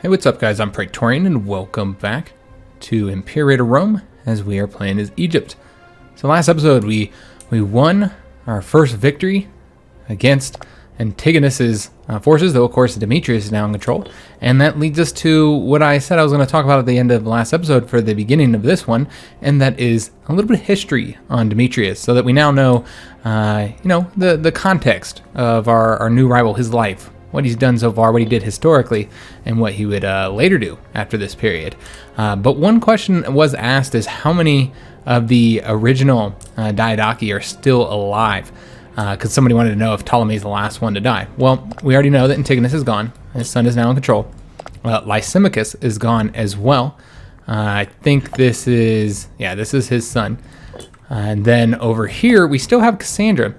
Hey, what's up guys? I'm Praetorian and welcome back to Imperator Rome as we are playing as Egypt. So last episode we won our first victory against Antigonus's forces, though of course Demetrius is now in control. And that leads us to what I said I was going to talk about at the end of the last episode for the beginning of this one, and that is a little bit of history on Demetrius, so that we now know, the context of our new rival, his life, what he's done so far, what he did historically, and what he would later do after this period. But one question was asked is how many of the original Diadochi are still alive? Because somebody wanted to know if Ptolemy is the last one to die. Well, we already know that Antigonus is gone. His son is now in control. Lysimachus is gone as well. I think this is his son. And then over here, we still have Cassandra.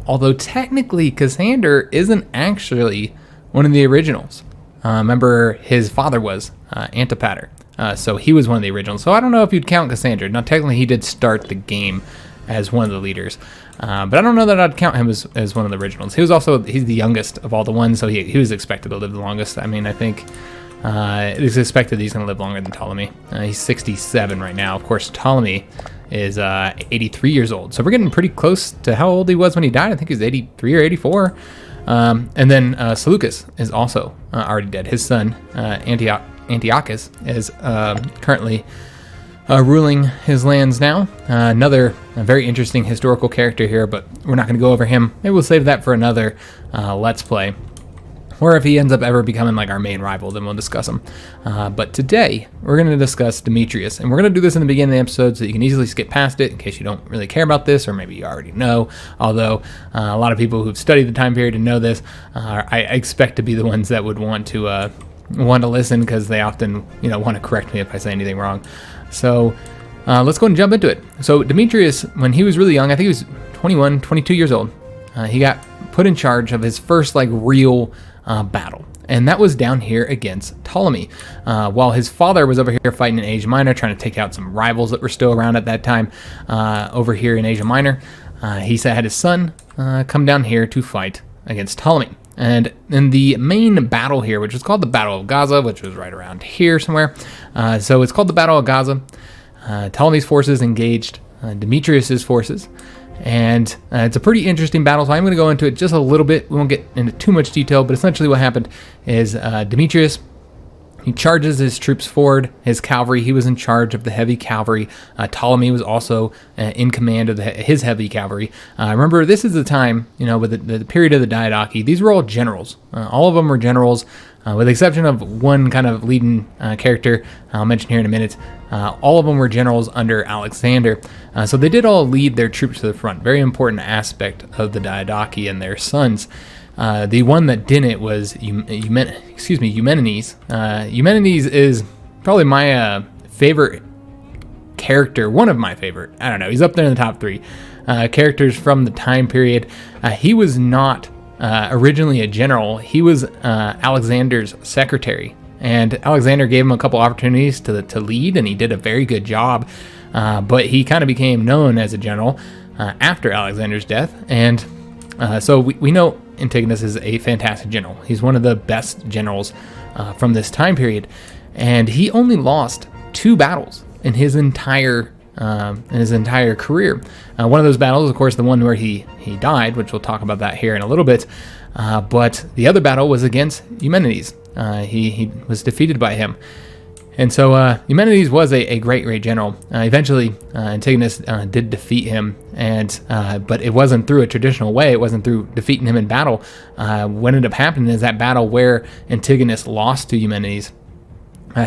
Although technically, Cassander isn't actually one of the originals. Remember, his father was Antipater, so he was one of the originals. So I don't know if you'd count Cassandra. Now, technically, he did start the game as one of the leaders, but I don't know that I'd count him as one of the originals. He's the youngest of all the ones, so he was expected to live the longest. I mean, I think it is expected that he's going to live longer than Ptolemy. He's 67 right now. Of course, Ptolemy is 83 years old. So we're getting pretty close to how old he was when he died. I think he's 83 or 84. And then Seleucus is also already dead. His son, Antiochus, is currently ruling his lands now. Another very interesting historical character here, but we're not going to go over him. Maybe we'll save that for another Let's Play. Or if he ends up ever becoming like our main rival, then we'll discuss him. But today, we're going to discuss Demetrius. And we're going to do this in the beginning of the episode so you can easily skip past it in case you don't really care about this, or maybe you already know. Although, a lot of people who've studied the time period and know this, I expect to be the ones that would want to listen, because they often want to correct me if I say anything wrong. So let's go and jump into it. So Demetrius, when he was really young, I think he was 21, 22 years old, he got put in charge of his first real battle, and that was down here against Ptolemy, while his father was over here fighting in Asia Minor, trying to take out some rivals that were still around at that time. Over here in Asia Minor, he had his son come down here to fight against Ptolemy. And in the main battle here, which was called the Battle of Gaza, which was right around here somewhere, so it's called the Battle of Gaza, Ptolemy's forces engaged Demetrius's forces. And it's a pretty interesting battle, so I'm going to go into it just a little bit. We won't get into too much detail, but essentially what happened is Demetrius, he charges his troops forward, his cavalry. He was in charge of the heavy cavalry. Ptolemy was also in command of his heavy cavalry. Remember, this is the time, with the period of the Diadochi, these were all generals. All of them were generals, with the exception of one kind of leading character I'll mention here in a minute. All of them were generals under Alexander. So they did all lead their troops to the front. Very important aspect of the Diadochi and their sons. The one that didn't was Eumenes. Eumenes is probably my favorite character, one of my favorite. I don't know, he's up there in the top 3 characters from the time period. He was not originally a general. He was Alexander's secretary, and Alexander gave him a couple opportunities to lead, and he did a very good job. But he kind of became known as a general after Alexander's death, and so we know Antigonus is a fantastic general. He's one of the best generals from this time period, and he only lost 2 battles in his entire career. One of those battles, of course, the one where he died, which we'll talk about that here in a little bit. But the other battle was against Eumenes. He was defeated by him. And so Eumenes was a great general. Eventually, Antigonus did defeat him, but it wasn't through a traditional way. It wasn't through defeating him in battle. What ended up happening is that battle where Antigonus lost to Eumenes,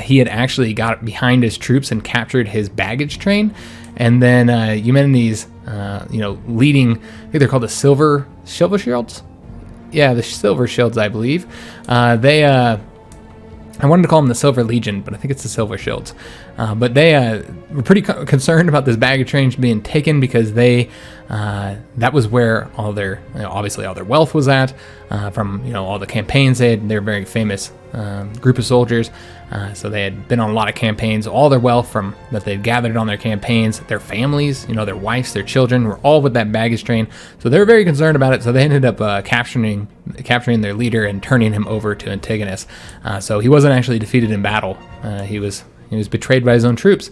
he had actually got behind his troops and captured his baggage train. And then Eumenes, leading, I think they're called the Silver Shields? Yeah, the Silver Shields, I believe. I wanted to call them the Silver Legion, but I think it's the Silver Shields. But they were pretty concerned about this baggage train being taken because that was where all their, obviously all their wealth was at from, all the campaigns they had. They're a very famous group of soldiers. So they had been on a lot of campaigns. All their wealth from that they'd gathered on their campaigns, their families, their wives, their children were all with that baggage train. So they were very concerned about it. So they ended up capturing their leader and turning him over to Antigonus. So he wasn't actually defeated in battle. He was betrayed by his own troops.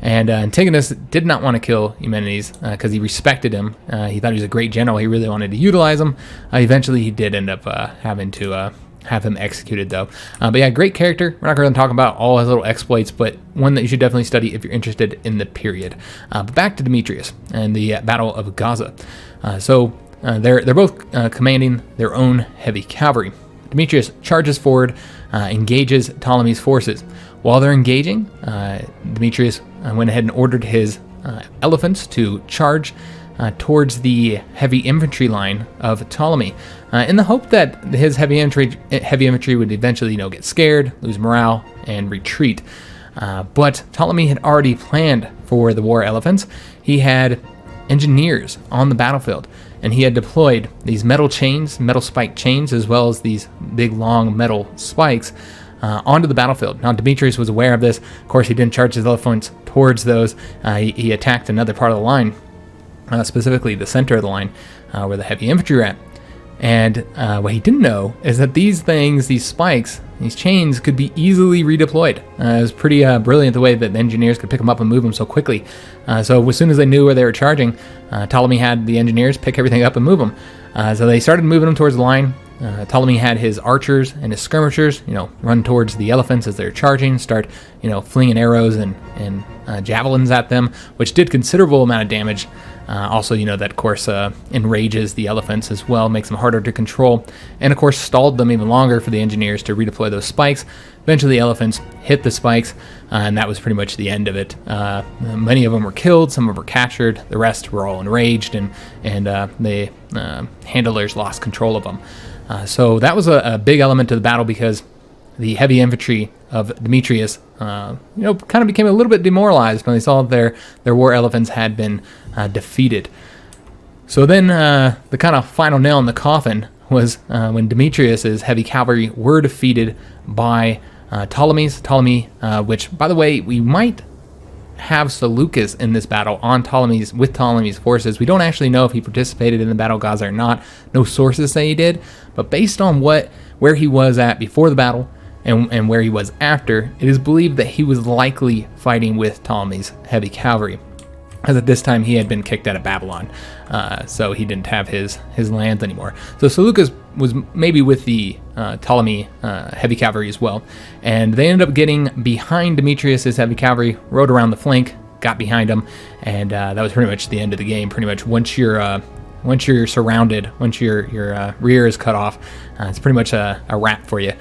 And Antigonus did not want to kill Eumenes because he respected him. He thought he was a great general. He really wanted to utilize him. Eventually, he did end up having to have him executed, though. But yeah, great character. We're not going to talk about all his little exploits, but one that you should definitely study if you're interested in the period. But back to Demetrius and the Battle of Gaza. They're both commanding their own heavy cavalry. Demetrius charges forward, engages Ptolemy's forces. While they're engaging, Demetrius went ahead and ordered his elephants to charge towards the heavy infantry line of Ptolemy, in the hope that his heavy infantry would eventually, get scared, lose morale, and retreat. But Ptolemy had already planned for the war elephants. He had engineers on the battlefield, and he had deployed these metal spike chains, as well as these big long metal spikes onto the battlefield. Now, Demetrius was aware of this. Of course, he didn't charge his elephants towards those. He attacked another part of the line, specifically the center of the line, where the heavy infantry were at. And what he didn't know is that these spikes, these chains, could be easily redeployed. It was pretty brilliant the way that the engineers could pick them up and move them so quickly. So as soon as they knew where they were charging, Ptolemy had the engineers pick everything up and move them. So they started moving them towards the line. Ptolemy had his archers and his skirmishers, run towards the elephants as they're charging, start, flinging arrows and javelins at them, which did considerable amount of damage. Also, that, of course, enrages the elephants as well, makes them harder to control, and, of course, stalled them even longer for the engineers to redeploy those spikes. Eventually, the elephants hit the spikes, and that was pretty much the end of it. Many of them were killed, some of them were captured, the rest were all enraged, and the handlers lost control of them. So that was a big element to the battle because the heavy infantry of Demetrius, kind of became a little bit demoralized when they saw their war elephants had been defeated. So then the kind of final nail in the coffin was when Demetrius's heavy cavalry were defeated by Ptolemy, which, by the way, we might have Seleucus in this battle with Ptolemy's forces. We don't actually know if he participated in the Battle of Gaza or not. No sources say he did, but based on where he was at before the battle and where he was after, it is believed that he was likely fighting with Ptolemy's heavy cavalry, as at this time he had been kicked out of Babylon, so he didn't have his lands anymore. So Seleucus was maybe with the Ptolemy heavy cavalry as well, and they ended up getting behind Demetrius's heavy cavalry, rode around the flank, got behind him, and that was pretty much the end of the game. Pretty much once you're surrounded, once your rear is cut off, it's pretty much a wrap for you.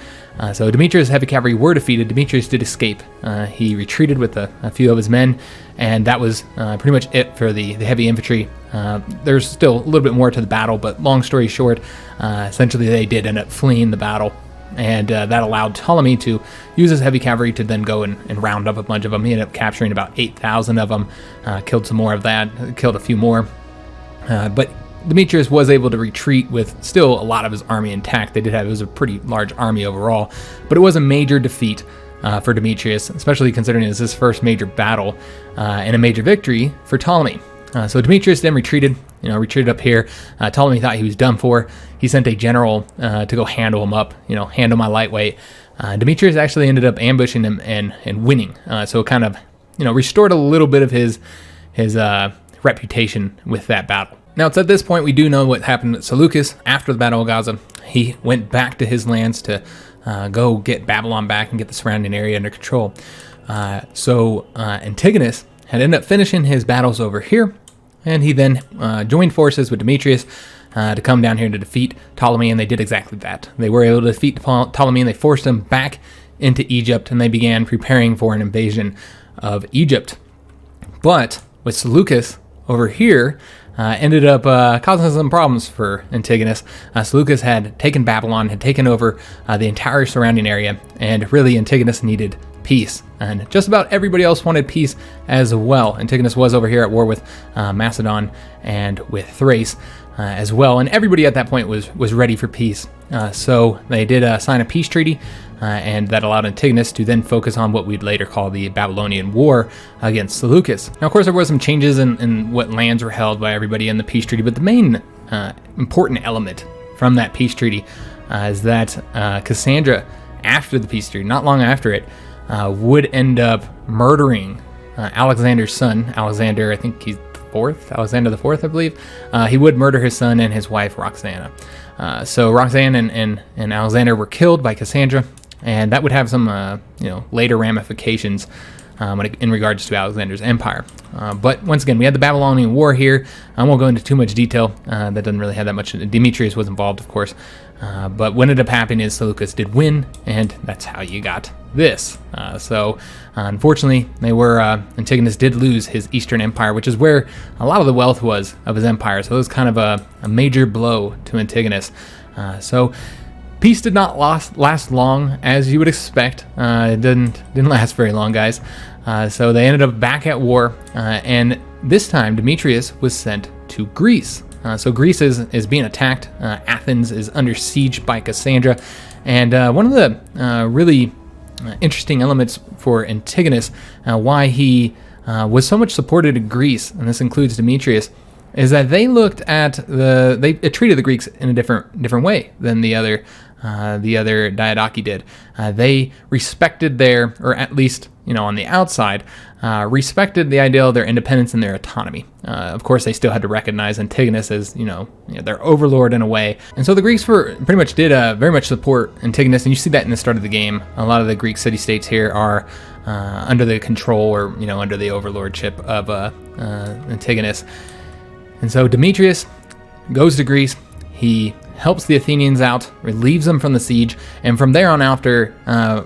So Demetrius' heavy cavalry were defeated. Demetrius did escape. He retreated with a few of his men, and that was pretty much it for the heavy infantry. There's still a little bit more to the battle, but long story short, essentially they did end up fleeing the battle, and that allowed Ptolemy to use his heavy cavalry to then go and round up a bunch of them. He ended up capturing about 8,000 of them, killed some more of that, killed a few more. But Demetrius was able to retreat with still a lot of his army intact. It was a pretty large army overall, but it was a major defeat for Demetrius, especially considering it was his first major battle and a major victory for Ptolemy. So Demetrius then retreated up here. Ptolemy thought he was done for. He sent a general to go handle him up, handle my lightweight. Demetrius actually ended up ambushing him and winning. So it kind of, restored a little bit of his reputation with that battle. Now, it's at this point we do know what happened to Seleucus after the Battle of Gaza. He went back to his lands to go get Babylon back and get the surrounding area under control. So Antigonus had ended up finishing his battles over here, and he then joined forces with Demetrius to come down here to defeat Ptolemy, and they did exactly that. They were able to defeat Ptolemy, and they forced him back into Egypt, and they began preparing for an invasion of Egypt. But with Seleucus over here, ended up causing some problems for Antigonus. Seleucus had taken Babylon, had taken over the entire surrounding area, and really Antigonus needed peace. And just about everybody else wanted peace as well. Antigonus was over here at war with Macedon and with Thrace as well. And everybody at that point was ready for peace. So they did sign a peace treaty, and that allowed Antigonus to then focus on what we'd later call the Babylonian War against Seleucus. Now, of course, there were some changes in what lands were held by everybody in the peace treaty, but the main important element from that peace treaty is that Cassandra, after the peace treaty, not long after it, would end up murdering Alexander's son. Alexander, I think he's Alexander the Fourth, I believe. He would murder his son and his wife, Roxana. So Roxanne and Alexander were killed by Cassandra, and that would have some later ramifications in regards to Alexander's empire. But once again, we had the Babylonian War here. I won't go into too much detail. That doesn't really have that much. Demetrius was involved, of course. But what ended up happening is Seleucus did win, and that's how you got this. So unfortunately, Antigonus did lose his Eastern Empire, which is where a lot of the wealth was of his empire. So it was kind of a major blow to Antigonus. So peace did not last long, as you would expect. It didn't last very long, guys. So they ended up back at war, and this time Demetrius was sent to Greece. So Greece is being attacked. Athens is under siege by Cassandra, and one of the really interesting elements for Antigonus, why he was so much supported in Greece, and this includes Demetrius, is that they looked at they treated the Greeks in a different way than the other Diadochi did. They respected or at least on the outside, respected the idea of their independence and their autonomy. Of course, they still had to recognize Antigonus as their overlord in a way, and so the Greeks pretty much did very much support Antigonus, and you see that in the start of the game. A lot of the Greek city-states here are under the control or under the overlordship of Antigonus. And so Demetrius goes to Greece. He helps the Athenians out, relieves them from the siege, and from there on after,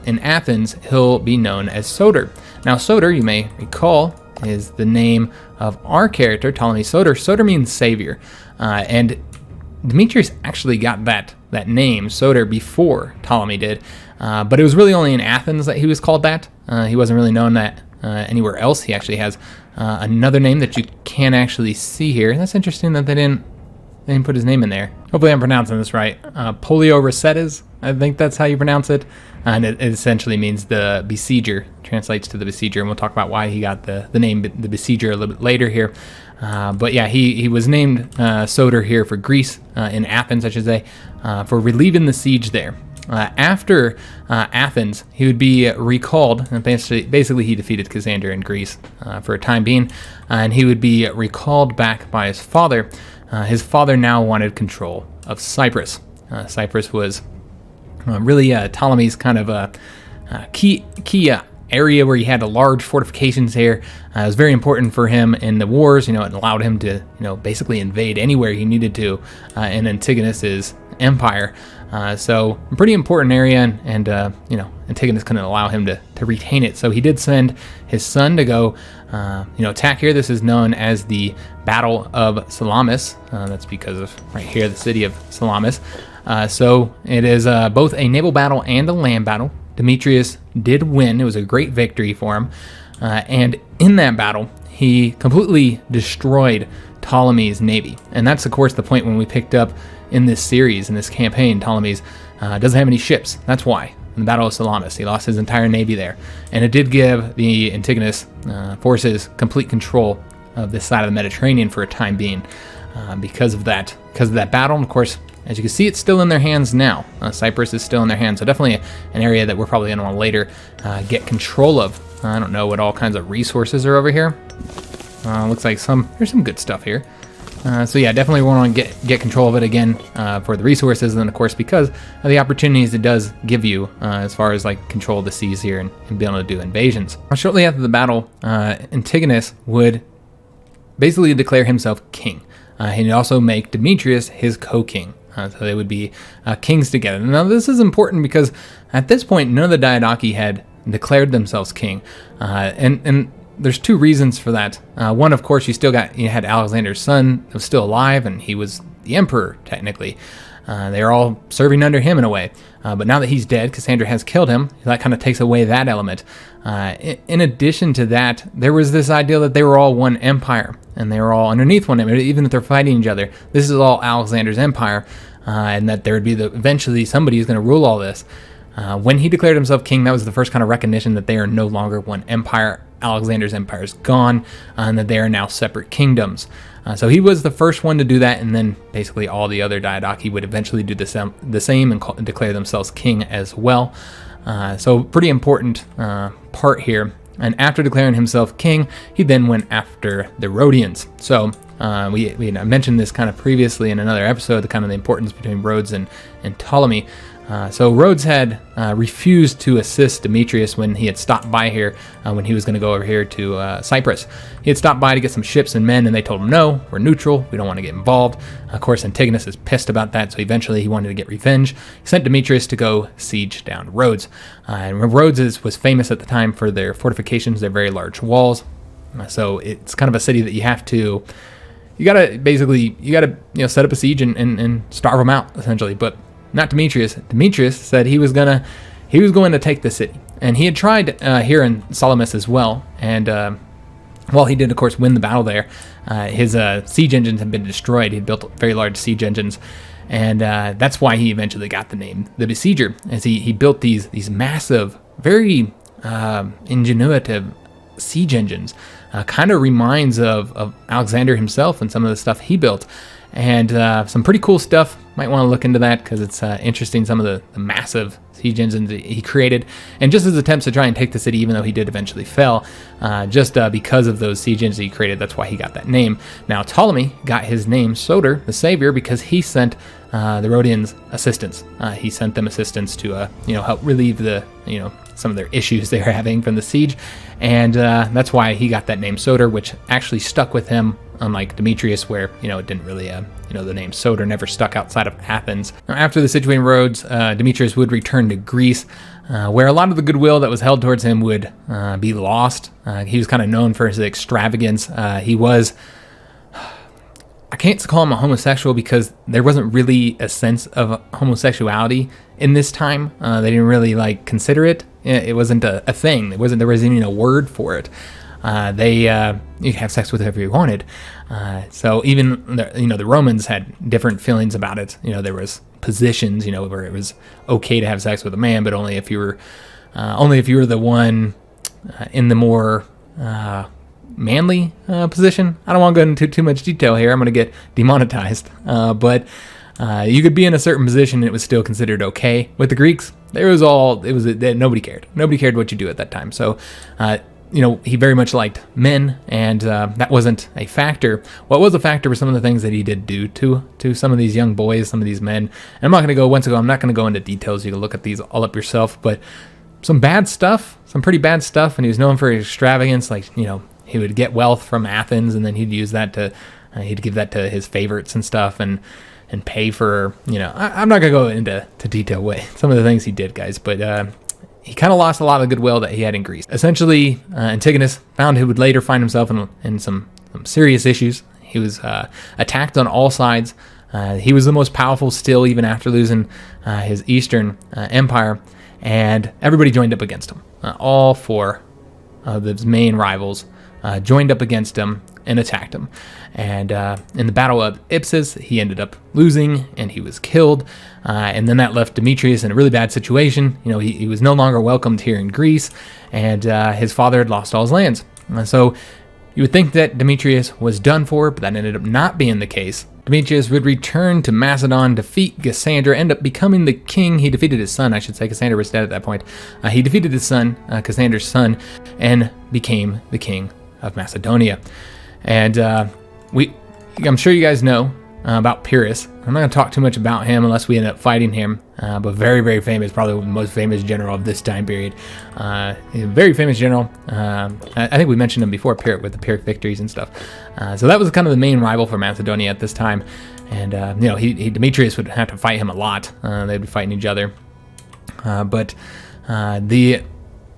in Athens, he'll be known as Soter. Now, Soter, you may recall, is the name of our character, Ptolemy Soter. Soter means savior, and Demetrius actually got that name, Soter, before Ptolemy did, but it was really only in Athens that he was called that. He wasn't really known that anywhere else. He actually has another name that you can't actually see here. That's interesting that they didn't put his name in there. Hopefully I'm pronouncing this right. Polio Rossettas, I think that's how you pronounce it. And it essentially means the besieger, translates to the besieger, and we'll talk about why he got the name the besieger a little bit later here. But yeah, he was named Soter here for Greece, in Athens, I should say, for relieving the siege there. After Athens, he would be recalled, and basically he defeated Cassandra in Greece for a time being, and he would be recalled back by his father. His father now wanted control of Cyprus. Cyprus was really Ptolemy's kind of a key area where he had large fortifications here. It was very important for him in the wars. It allowed him to basically invade anywhere he needed to in Antigonus's empire. So a pretty important area, and Antigonus couldn't allow him to retain it. So he did send his son to go attack here. This is known as the Battle of Salamis. That's because of right here, the city of Salamis. So it is both a naval battle and a land battle. Demetrius did win. It was a great victory for him. And in that battle, he completely destroyed Ptolemy's navy. And that's, of course, the point when we picked up in this series, in this campaign, Ptolemy's doesn't have any ships. That's why. In the Battle of Salamis, he lost his entire navy there. And it did give the Antigonus forces complete control of this side of the Mediterranean for a time being because of that battle. And of course, as you can see, it's still in their hands now. Cyprus is still in their hands, so definitely an area that we're probably going to want to later get control of. I don't know what all kinds of resources are over here. Looks like there's some good stuff here. So yeah, definitely want to get control of it again for the resources, and then of course because of the opportunities it does give you as far as like control of the seas here and being able to do invasions. Shortly after the battle, Antigonus would basically declare himself king. He'd also make Demetrius his co-king. So they would be kings together. Now this is important because at this point none of the Diadochi had declared themselves king, and there's two reasons for that. One, of course, you had Alexander's son that was still alive, and he was the emperor technically. They're all serving under him in a way. But now that he's dead, Cassandra has killed him, that kind of takes away that element. In addition to that, there was this idea that they were all one empire, and they were all underneath one empire, even if they're fighting each other. This is all Alexander's empire, and that there would be eventually somebody who's going to rule all this. When he declared himself king, that was the first kind of recognition that they are no longer one empire. Alexander's empire is gone, and that they are now separate kingdoms. So he was the first one to do that, and then basically all the other Diadochi would eventually do the same and declare themselves king as well. So pretty important part here. And after declaring himself king, he then went after the Rhodians. So we mentioned this kind of previously in another episode, the kind of the importance between Rhodes and Ptolemy. So Rhodes had refused to assist Demetrius when he had stopped by here, when he was going to go over here to Cyprus. He had stopped by to get some ships and men, and they told him, no, we're neutral, we don't want to get involved. Of course, Antigonus is pissed about that, so eventually he wanted to get revenge. He sent Demetrius to go siege down Rhodes. And Rhodes was famous at the time for their fortifications, their very large walls. So it's kind of a city that you gotta set up a siege and starve them out, essentially. But not Demetrius. Demetrius said he was going to take the city, and he had tried here in Salamis as well. And while he did, of course, win the battle there, his siege engines had been destroyed. He built very large siege engines, and that's why he eventually got the name the Besieger, as he built these massive, very ingenuitive siege engines. Kind of reminds of Alexander himself and some of the stuff he built. And some pretty cool stuff. Might want to look into that because it's interesting, some of the massive siege engines that he created. And just his attempts to try and take the city, even though he did eventually fail, just because of those siege engines he created, that's why he got that name. Now, Ptolemy got his name Soter, the Savior, because he sent the Rhodians assistance. He sent them assistance to help relieve some of their issues they were having from the siege. And that's why he got that name Soter, which actually stuck with him, unlike Demetrius, where it didn't really the name Soter never stuck outside of Athens. Now, after the siege in Rhodes, Demetrius would return to Greece, where a lot of the goodwill that was held towards him would be lost. He was kind of known for his extravagance. He was, I can't call him a homosexual because there wasn't really a sense of homosexuality in this time. They didn't really consider it. It wasn't a thing. There wasn't even a word for it. You could have sex with whoever you wanted. So even the Romans had different feelings about it. There was positions, where it was okay to have sex with a man, but only if you were the one in the more manly position. I don't want to go into too much detail here. I'm going to get demonetized. But you could be in a certain position and it was still considered okay. With the Greeks, nobody cared. Nobody cared what you do at that time. So, he very much liked men, and that wasn't a factor. What was a factor were some of the things that he did do to some of these young boys, some of these men. And I'm not going to go into details. You can look at these all up yourself. But some bad stuff, some pretty bad stuff. And he was known for extravagance. He would get wealth from Athens, and then he'd use that he'd give that to his favorites and stuff, and pay for, I'm not going to go into detail with some of the things he did, guys, but he kind of lost a lot of goodwill that he had in Greece. Essentially, Antigonus found he would later find himself in some serious issues. He was attacked on all sides. He was the most powerful still, even after losing his eastern empire, and everybody joined up against him. All four of his main rivals joined up against him and attacked him. And in the Battle of Ipsus, he ended up losing, and he was killed. And then that left Demetrius in a really bad situation. He was no longer welcomed here in Greece, and his father had lost all his lands. So you would think that Demetrius was done for, but that ended up not being the case. Demetrius would return to Macedon, defeat Cassandra, end up becoming the king. He defeated his son, I should say. Cassandra was dead at that point. He defeated his son, Cassandra's son, and became the king of Macedonia. And I'm sure you guys know about Pyrrhus. I'm not going to talk too much about him unless we end up fighting him, but very, very famous, probably the most famous general of this time period. Very famous general. I think we mentioned him before, with the Pyrrhic victories and stuff. So that was kind of the main rival for Macedonia at this time. And, Demetrius would have to fight him a lot. They'd be fighting each other. But the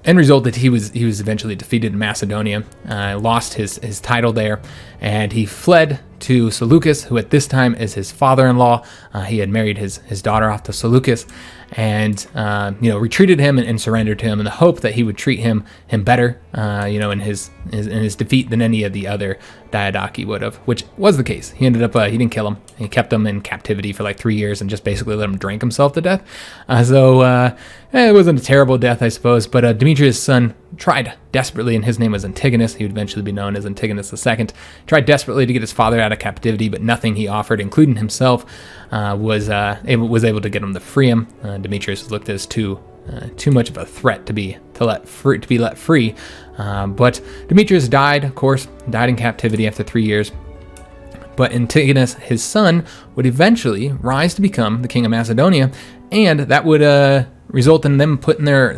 end result that he was eventually defeated in Macedonia, lost his title there, and he fled to Seleucus, who at this time is his father-in-law. He had married his daughter off to Seleucus, and retreated him and surrendered to him in the hope that he would treat him better, in his defeat than any of the other Diadochi would have, which was the case. He ended up he didn't kill him. He kept him in captivity for like 3 years and just basically let him drink himself to death. It wasn't a terrible death, I suppose, but Demetrius' son tried desperately, and his name was Antigonus. He would eventually be known as Antigonus II. Tried desperately to get his father out of captivity, but nothing he offered, including himself, was able to get him to free him. Demetrius was looked as too much of a threat to be let free. But Demetrius died, of course, died in captivity after 3 years. But Antigonus, his son, would eventually rise to become the king of Macedonia, and that would result in them putting their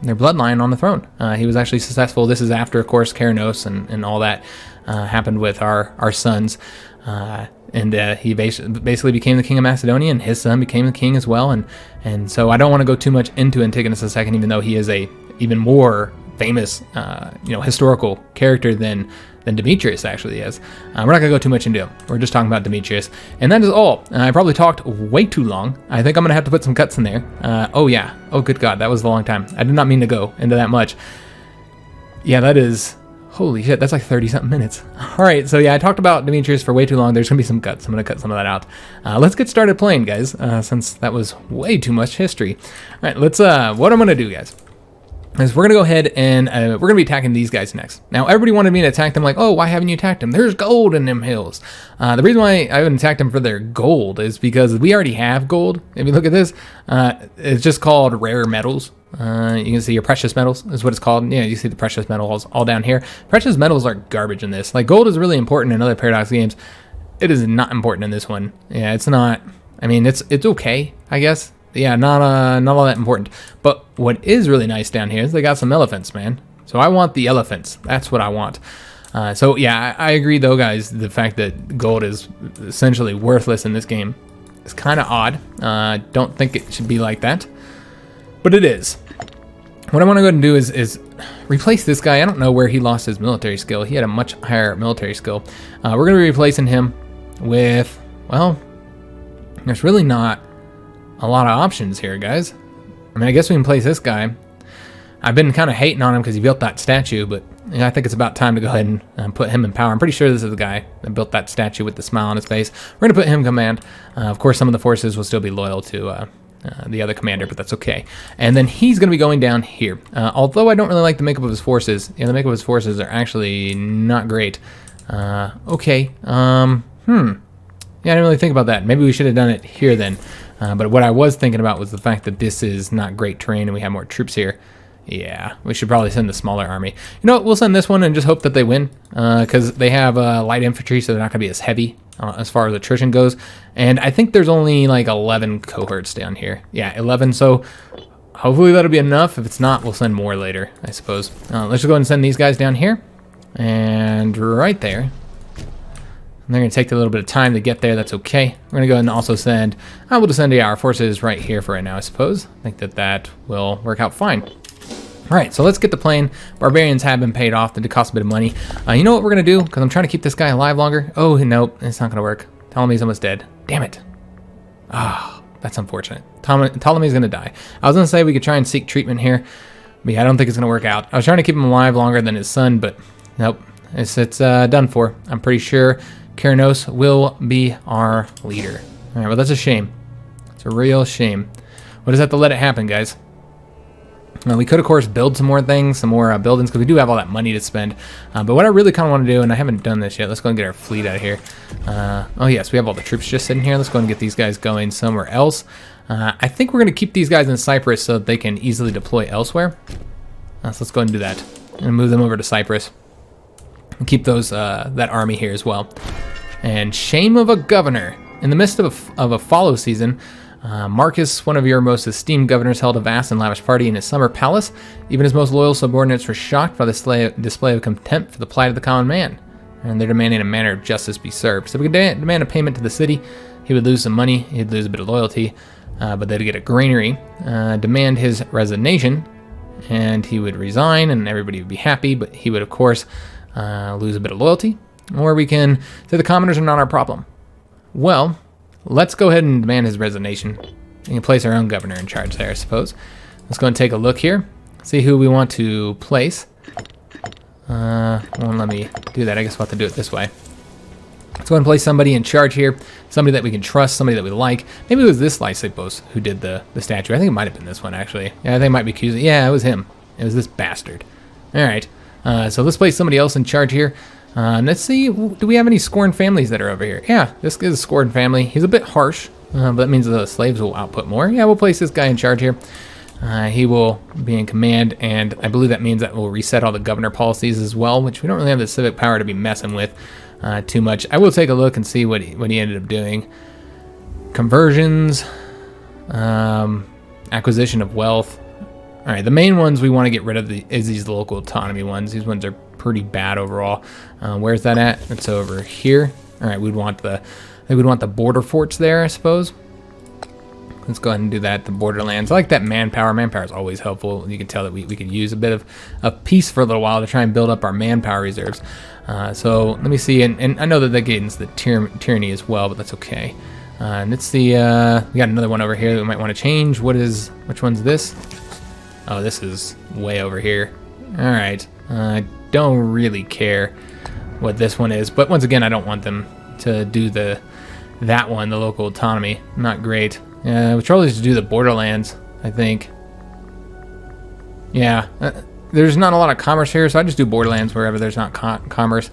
bloodline on the throne. He was actually successful. This is after, of course, Keranos and all that happened with our sons. And he basically became the king of Macedonia, and his son became the king as well. And so I don't want to go too much into Antigonus II, even though he is a even more famous, historical character than Demetrius actually is. We're not going to go too much into him. We're just talking about Demetrius. And that is all. I probably talked way too long. I think I'm going to have to put some cuts in there. Oh, good God. That was a long time. I did not mean to go into that much. Yeah, that is... Holy shit, that's like 30-something minutes. All right, so yeah, I talked about Demetrius for way too long. There's going to be some cuts. I'm going to cut some of that out. Let's get started playing, guys, since that was way too much history. All right, let's... what I'm going to do, guys, is we're going to go ahead and we're going to be attacking these guys next. Now, everybody wanted me to attack them like, oh, why haven't you attacked them? There's gold in them hills. The reason why I haven't attacked them for their gold is because we already have gold. If you look at this, it's just called rare metals. You can see your precious metals is what it's called. Yeah, you see the precious metals all down here. Precious metals are garbage in this. Like, gold is really important in other Paradox games. It is not important in this one. Yeah, it's not. I mean, it's okay, I guess. Yeah, not all that important. But what is really nice down here is they got some elephants, man. So I want the elephants. That's what I want. So yeah, I agree though, guys. The fact that gold is essentially worthless in this game is kind of odd. Don't think it should be like that, but it is. What I want to go ahead and do is replace this guy. I don't know where he lost his military skill. He had a much higher military skill. We're going to be replacing him with, well, there's really not a lot of options here, guys. I mean, I guess we can place this guy. I've been kind of hating on him because he built that statue, but I think it's about time to go ahead and put him in power. I'm pretty sure this is the guy that built that statue with the smile on his face. We're going to put him in command. Of course, some of the forces will still be loyal to the other commander, but that's okay. And then he's going to be going down here. Although I don't really like the makeup of his forces. Yeah, the makeup of his forces are actually not great. Okay. Yeah, I didn't really think about that. Maybe we should have done it here then. But what I was thinking about was the fact that this is not great terrain and we have more troops here. Yeah, we should probably send the smaller army. You know what? We'll send this one and just hope that they win. Because they have light infantry, so they're not going to be as heavy as far as attrition goes. And I think there's only like 11 cohorts down here. Yeah, 11. So hopefully that'll be enough. If it's not, we'll send more later, I suppose. Let's just go ahead and send these guys down here. And right there. And they're going to take a little bit of time to get there. That's okay. We're going to go ahead and also send... we'll just send our forces right here for right now, I suppose. I think that will work out fine. All right, so let's get the plane. Barbarians have been paid off. That did cost a bit of money. You know what we're going to do? Because I'm trying to keep this guy alive longer. Oh, nope. It's not going to work. Ptolemy's almost dead. Damn it. Oh, that's unfortunate. Ptolemy's going to die. I was going to say we could try and seek treatment here. But yeah, I don't think it's going to work out. I was trying to keep him alive longer than his son, but nope. It's done for. I'm pretty sure Keranos will be our leader. All right, well, that's a shame. It's a real shame. We'll just have to let it happen, guys. We could, of course, build some more things, some more buildings, because we do have all that money to spend. But what I really kind of want to do, and I haven't done this yet, let's go and get our fleet out of here. Oh, yes, we have all the troops just sitting here. Let's go and get these guys going somewhere else. I think we're going to keep these guys in Cyprus so that they can easily deploy elsewhere. So let's go ahead and do that. And move them over to Cyprus. And keep those that army here as well. And shame of a governor. In the midst of a follow season, Marcus, one of your most esteemed governors, held a vast and lavish party in his summer palace. Even his most loyal subordinates were shocked by the display of contempt for the plight of the common man, and they're demanding a manner of justice be served. So if we could demand a payment to the city, he would lose some money, he'd lose a bit of loyalty, but they'd get a granary, demand his resignation, and he would resign, and everybody would be happy, but he would, of course, lose a bit of loyalty. or we can say the commoners are not our problem. Well, let's go ahead and demand his resignation. We can place our own governor in charge there, I suppose. Let's go and take a look here. See who we want to place. Won't let me do that. I guess we'll have to do it this way. Let's go ahead and place somebody in charge here. Somebody that we can trust, somebody that we like. Maybe it was this Lysipos who did the statue. I think it might have been this one, actually. Yeah, I think it might be Keegan. Yeah, it was him. It was this bastard. All right. So let's place somebody else in charge here. Let's see. Do we have any scorned families that are over here? Yeah, this is a scorned family. He's a bit harsh, but that means the slaves will output more. Yeah, we'll place this guy in charge here. He will be in command, and I believe that means that we'll reset all the governor policies as well, which we don't really have the civic power to be messing with too much. I will take a look and see what he ended up doing. Conversions, acquisition of wealth. All right, the main ones we want to get rid of is these local autonomy ones. These ones are pretty bad overall. Where's that at? It's over here. All right, we'd want the border forts there, I suppose. Let's go ahead and do that. The borderlands. I like that manpower. Manpower is always helpful. You can tell that we could use a bit of peace for a little while to try and build up our manpower reserves. So let me see. And I know that that gains the tyranny as well, but that's okay. Let's see. We got another one over here that we might want to change. Which one's this? Oh, this is way over here. All right. I don't really care what this one is, but once again, I don't want them to do that one, the local autonomy. Not great. Which probably is to do the borderlands, I think. Yeah, there's not a lot of commerce here, so I just do borderlands wherever there's not commerce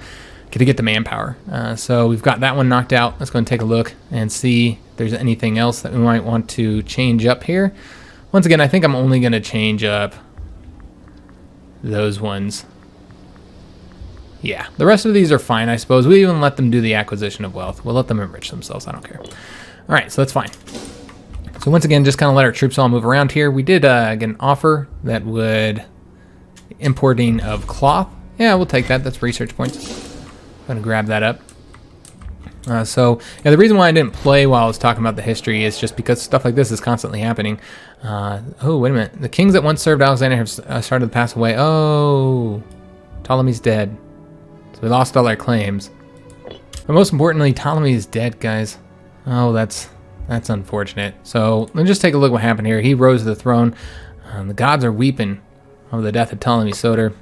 to get the manpower. So we've got that one knocked out. Let's go and take a look and see if there's anything else that we might want to change up here. Once again, I think I'm only going to change up those ones. Yeah, the rest of these are fine, I suppose. We even let them do the acquisition of wealth. We'll let them enrich themselves. I don't care. All right, so that's fine. So once again, just kind of let our troops all move around here. We did get an offer that would importing of cloth. Yeah, we'll take that. That's research points. I'm going to grab that up. So yeah, the reason why I didn't play while I was talking about the history is just because stuff like this is constantly happening. Oh, wait a minute. The kings that once served Alexander have started to pass away. Oh, Ptolemy's dead. So we lost all our claims. But most importantly, Ptolemy is dead, guys. Oh, that's unfortunate. So let's just take a look what happened here. He rose to the throne. The gods are weeping over the death of Ptolemy Soter.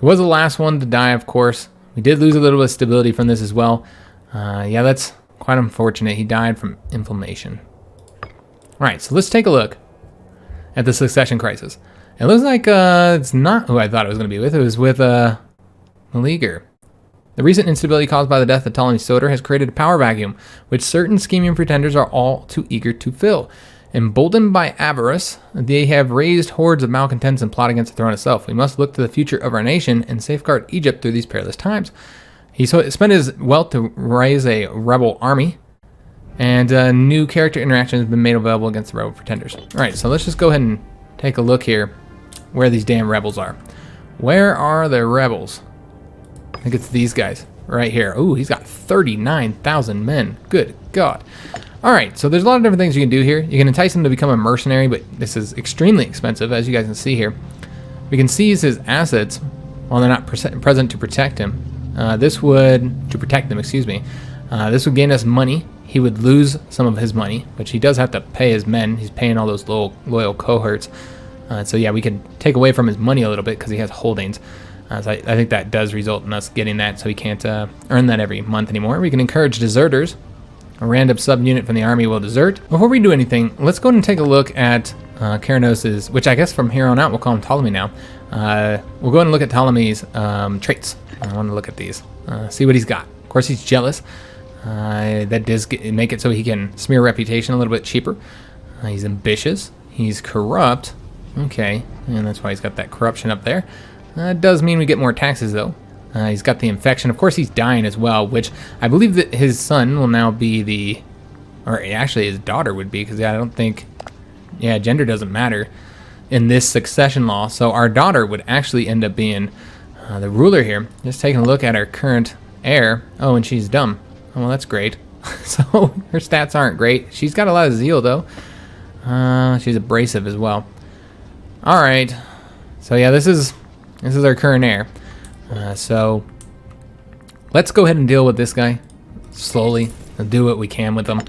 He was the last one to die, of course. We did lose a little bit of stability from this as well. Yeah, that's quite unfortunate. He died from inflammation. All right, so let's take a look at the succession crisis. It looks like it's not who I thought it was going to be with. It was with Meleager. The recent instability caused by the death of Ptolemy Soter has created a power vacuum, which certain scheming pretenders are all too eager to fill. Emboldened by avarice, they have raised hordes of malcontents and plot against the throne itself. We must look to the future of our nation and safeguard Egypt through these perilous times. He spent his wealth to raise a rebel army, and new character interactions have been made available against the rebel pretenders. All right, so let's just go ahead and take a look here where these damn rebels are. Where are the rebels? I think it's these guys right here. Ooh, he's got 39,000 men. Good God. All right, so there's a lot of different things you can do here. You can entice him to become a mercenary, but this is extremely expensive, as you guys can see here. We can seize his assets while they're not present to protect him. This would gain us money. He would lose some of his money, which he does have to pay his men. He's paying all those loyal cohorts. So yeah, we can take away from his money a little bit because he has holdings. So I think that does result in us getting that, so he can't earn that every month anymore. We can encourage deserters. A random subunit from the army will desert. Before we do anything, let's go ahead and take a look at Keranos's, which I guess from here on out we'll call him Ptolemy now. We'll go ahead and look at Ptolemy's traits. I want to look at these, see what he's got. Of course, he's jealous. That does make it so he can smear reputation a little bit cheaper. He's ambitious. He's corrupt. Okay, and that's why he's got that corruption up there. It does mean we get more taxes, though. He's got the infection. Of course, he's dying as well, which I believe that his son will now be or actually his daughter would be, because I don't think, gender doesn't matter in this succession law. So our daughter would actually end up being the ruler here. Just taking a look at our current heir. Oh, and she's dumb. Oh, well, that's great. So her stats aren't great. She's got a lot of zeal, though. She's abrasive as well. All right. So yeah, this is our current heir. So let's go ahead and deal with this guy slowly. We'll do what we can with him.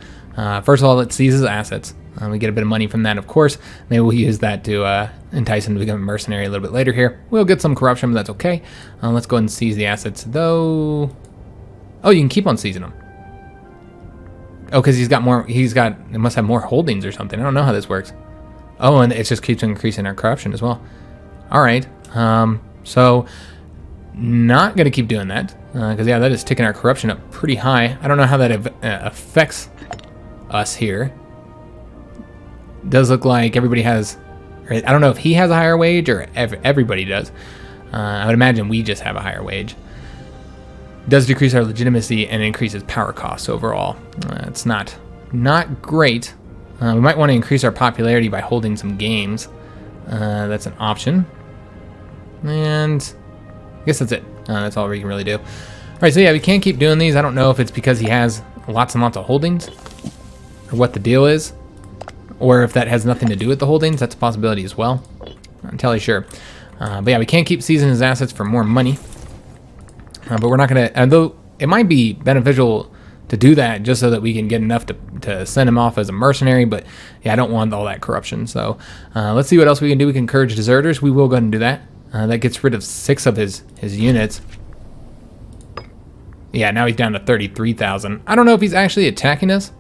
First of all, let's seize his assets. We get a bit of money from that, of course. Maybe we'll use that to entice him to become a mercenary a little bit later here. We'll get some corruption, but that's okay. Let's go ahead and seize the assets, though. Oh, you can keep on seizing them. Oh, because it must have more holdings or something. I don't know how this works. Oh, and it just keeps increasing our corruption as well. All right. So not going to keep doing that. Because, yeah, that is ticking our corruption up pretty high. I don't know how that affects us here. Does look like everybody has, or I don't know if he has a higher wage or everybody does. I would imagine we just have a higher wage. Does decrease our legitimacy and increases power costs overall. It's not great. We might want to increase our popularity by holding some games. That's an option. And I guess that's it. That's all we can really do. All right, so yeah, we can't keep doing these. I don't know if it's because he has lots and lots of holdings or what the deal is. Or if that has nothing to do with the holdings, that's a possibility as well. Not entirely sure. But yeah, we can't keep seizing his assets for more money. But we're not going to, although it might be beneficial to do that just so that we can get enough to send him off as a mercenary. But yeah, I don't want all that corruption. So let's see what else we can do. We can encourage deserters. We will go ahead and do that. That gets rid of 6 of his units. Yeah, now he's down to 33,000. I don't know if he's actually attacking us.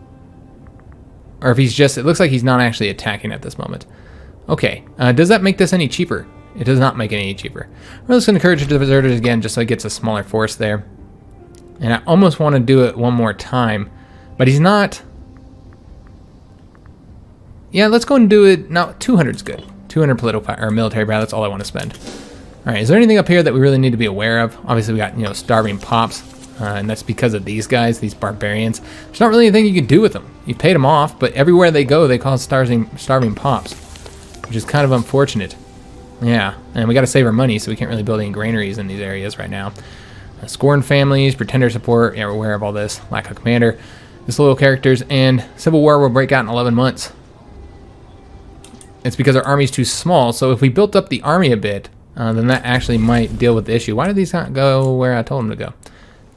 Or if he's just, it looks like he's not actually attacking at this moment. Okay, does that make this any cheaper? It does not make it any cheaper. We're just going to encourage the deserters again just so it gets a smaller force there. And I almost want to do it one more time, but he's not. Yeah, let's go and do it. No, 200 is good. 200 political or military power, that's all I want to spend. All right, is there anything up here that we really need to be aware of? Obviously, we got, starving pops. And that's because of these guys, these barbarians. There's not really anything you can do with them. You paid them off, but everywhere they go, they cause starving pops, which is kind of unfortunate. Yeah, and we got to save our money, so we can't really build any granaries in these areas right now. Scorned families, pretender support. Yeah, we're aware of all this. Lack of commander, disloyal characters, and civil war will break out in 11 months. It's because our army's too small. So if we built up the army a bit, then that actually might deal with the issue. Why did these not go where I told them to go?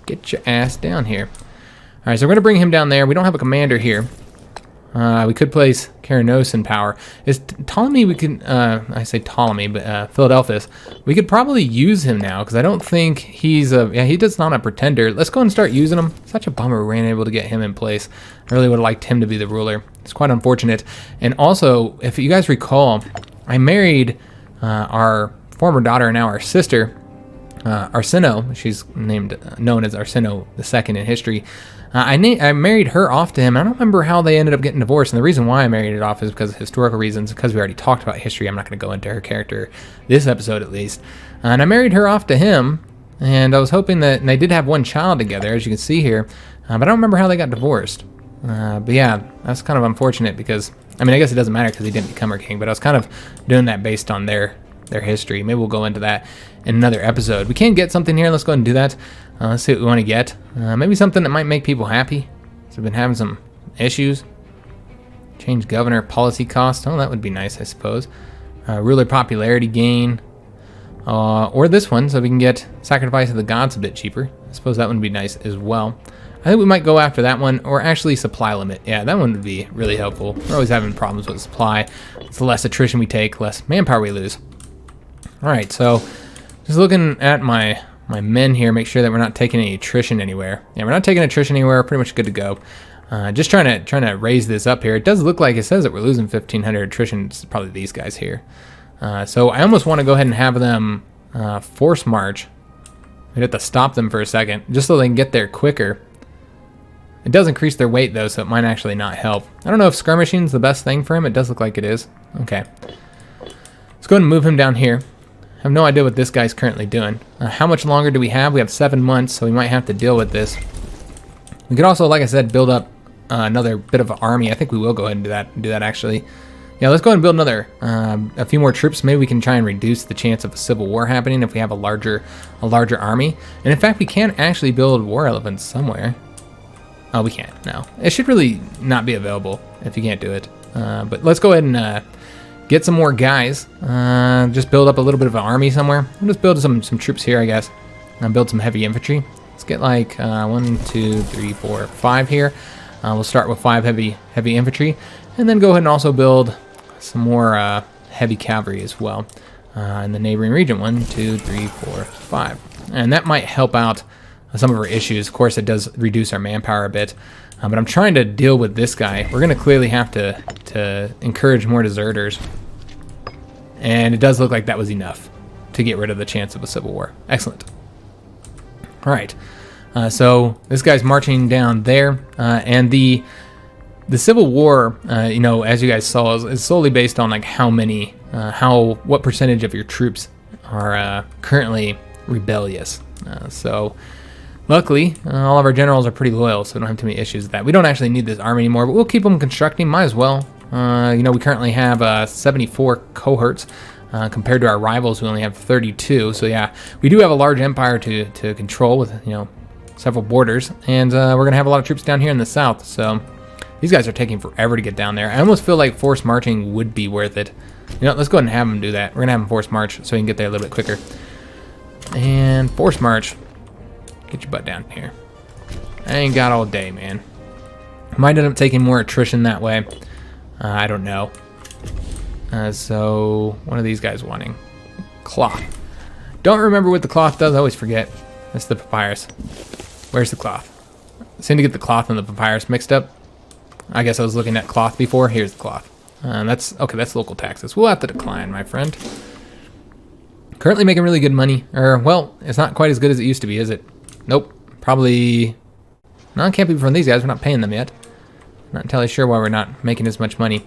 Get your ass down here. All right, so we're going to bring him down there. We don't have a commander here. We could place Keranos in power. Is Ptolemy, we can, I say Ptolemy, but Philadelphus, we could probably use him now because I don't think he's he does not a pretender. Let's go and start using him. Such a bummer we weren't able to get him in place. I really would have liked him to be the ruler. It's quite unfortunate. And also, if you guys recall, I married our former daughter and now our sister, Arsino. She's known as Arsino II in history. I married her off to him. I don't remember how they ended up getting divorced, and the reason why I married it off is because of historical reasons, because we already talked about history. I'm not going to go into her character this episode at least. And I married her off to him, and I was hoping that, and they did have one child together, as you can see here, but I don't remember how they got divorced. But yeah, that's kind of unfortunate because, I mean, I guess it doesn't matter because he didn't become her king, but I was kind of doing that based on their history. Maybe we'll go into that in another episode. We can get something here. Let's go ahead and do that. Let's see what we want to get. Maybe something that might make people happy. So we've been having some issues. Change governor policy cost. Oh, that would be nice, I suppose. Ruler popularity gain. Or this one, so we can get sacrifice of the gods a bit cheaper. I suppose that one would be nice as well. I think we might go after that one, or actually supply limit. Yeah, that one would be really helpful. We're always having problems with supply. It's the less attrition we take, less manpower we lose. All right, so just looking at my men here, make sure that we're not taking any attrition anywhere. Yeah, we're not taking attrition anywhere. We're pretty much good to go. Just trying to raise this up here. It does look like it says that we're losing 1,500 attrition. It's probably these guys here. So I almost want to go ahead and have them force march. We'd have to stop them for a second, just so they can get there quicker. It does increase their weight, though, so it might actually not help. I don't know if skirmishing is the best thing for him. It does look like it is. Okay. Let's go ahead and move him down here. I have no idea what this guy's currently doing. How much longer do we have? We have 7 months, so we might have to deal with this. We could also, like I said, build up another bit of an army. I think we will go ahead and do that actually. Yeah, let's go ahead and build another, a few more troops. Maybe we can try and reduce the chance of a civil war happening if we have a larger army. And in fact, we can actually build war elephants somewhere. Oh, we can't. No, it should really not be available if you can't do it. But let's go ahead and get some more guys. Just build up a little bit of an army somewhere. We'll just build some troops here, I guess. And build some heavy infantry. Let's Let's get like 1, 2, 3, 4, 5 here. We'll start with 5 heavy infantry, and then go ahead and also build some more heavy cavalry as well in the neighboring region. 1, 2, 3, 4, 5, and that might help out some of our issues. Of course, it does reduce our manpower a bit, but I'm trying to deal with this guy. We're going to clearly have to encourage more deserters, and it does look like that was enough to get rid of the chance of a civil war. Excellent. All right, so this guy's marching down there, and the Civil War, you know, as you guys saw, is solely based on like what percentage of your troops are currently rebellious. So luckily, all of our generals are pretty loyal, so we don't have too many issues with that. We don't actually need this army anymore, but we'll keep them constructing. Might as well. You know, we currently have 74 cohorts. Compared to our rivals, who only have 32. So yeah, we do have a large empire to control with, you know, several borders, and we're gonna have a lot of troops down here in the south. So these guys are taking forever to get down there. I almost feel like forced marching would be worth it. You know, let's go ahead and have them do that. We're gonna have them forced march so we can get there a little bit quicker. And forced march, get your butt down here. I ain't got all day, man. Might end up taking more attrition that way. I don't know. So, what are these guys wanting? Cloth. Don't remember what the cloth does. I always forget. That's the papyrus. Where's the cloth? I seem to get the cloth and the papyrus mixed up. I guess I was looking at cloth before. Here's the cloth. That's local taxes. We'll have to decline, my friend. Currently making really good money. Well, it's not quite as good as it used to be, is it? Nope. Probably. No, it can't be from these guys. We're not paying them yet. Not entirely sure why we're not making as much money.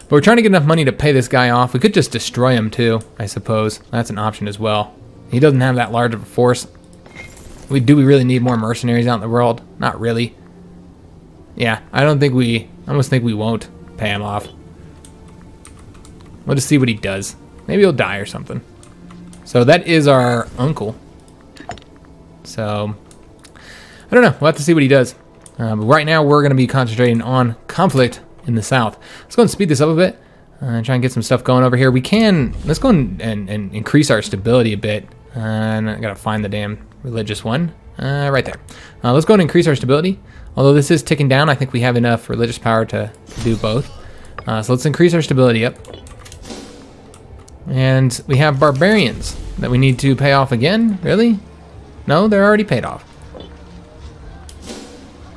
But we're trying to get enough money to pay this guy off. We could just destroy him too, I suppose. That's an option as well. He doesn't have that large of a force. Do we really need more mercenaries out in the world? Not really. Yeah, I almost think we won't pay him off. We'll just see what he does. Maybe he'll die or something. So that is our uncle. So, I don't know. We'll have to see what he does. But right now, we're going to be concentrating on conflict in the south. Let's go and speed this up a bit and try and get some stuff going over here. Let's go and increase our stability a bit. And I gotta find the damn religious one. Right there. Let's go and increase our stability. Although this is ticking down, I think we have enough religious power to do both. So let's increase our stability up. And we have barbarians that we need to pay off again. Really? No, they're already paid off.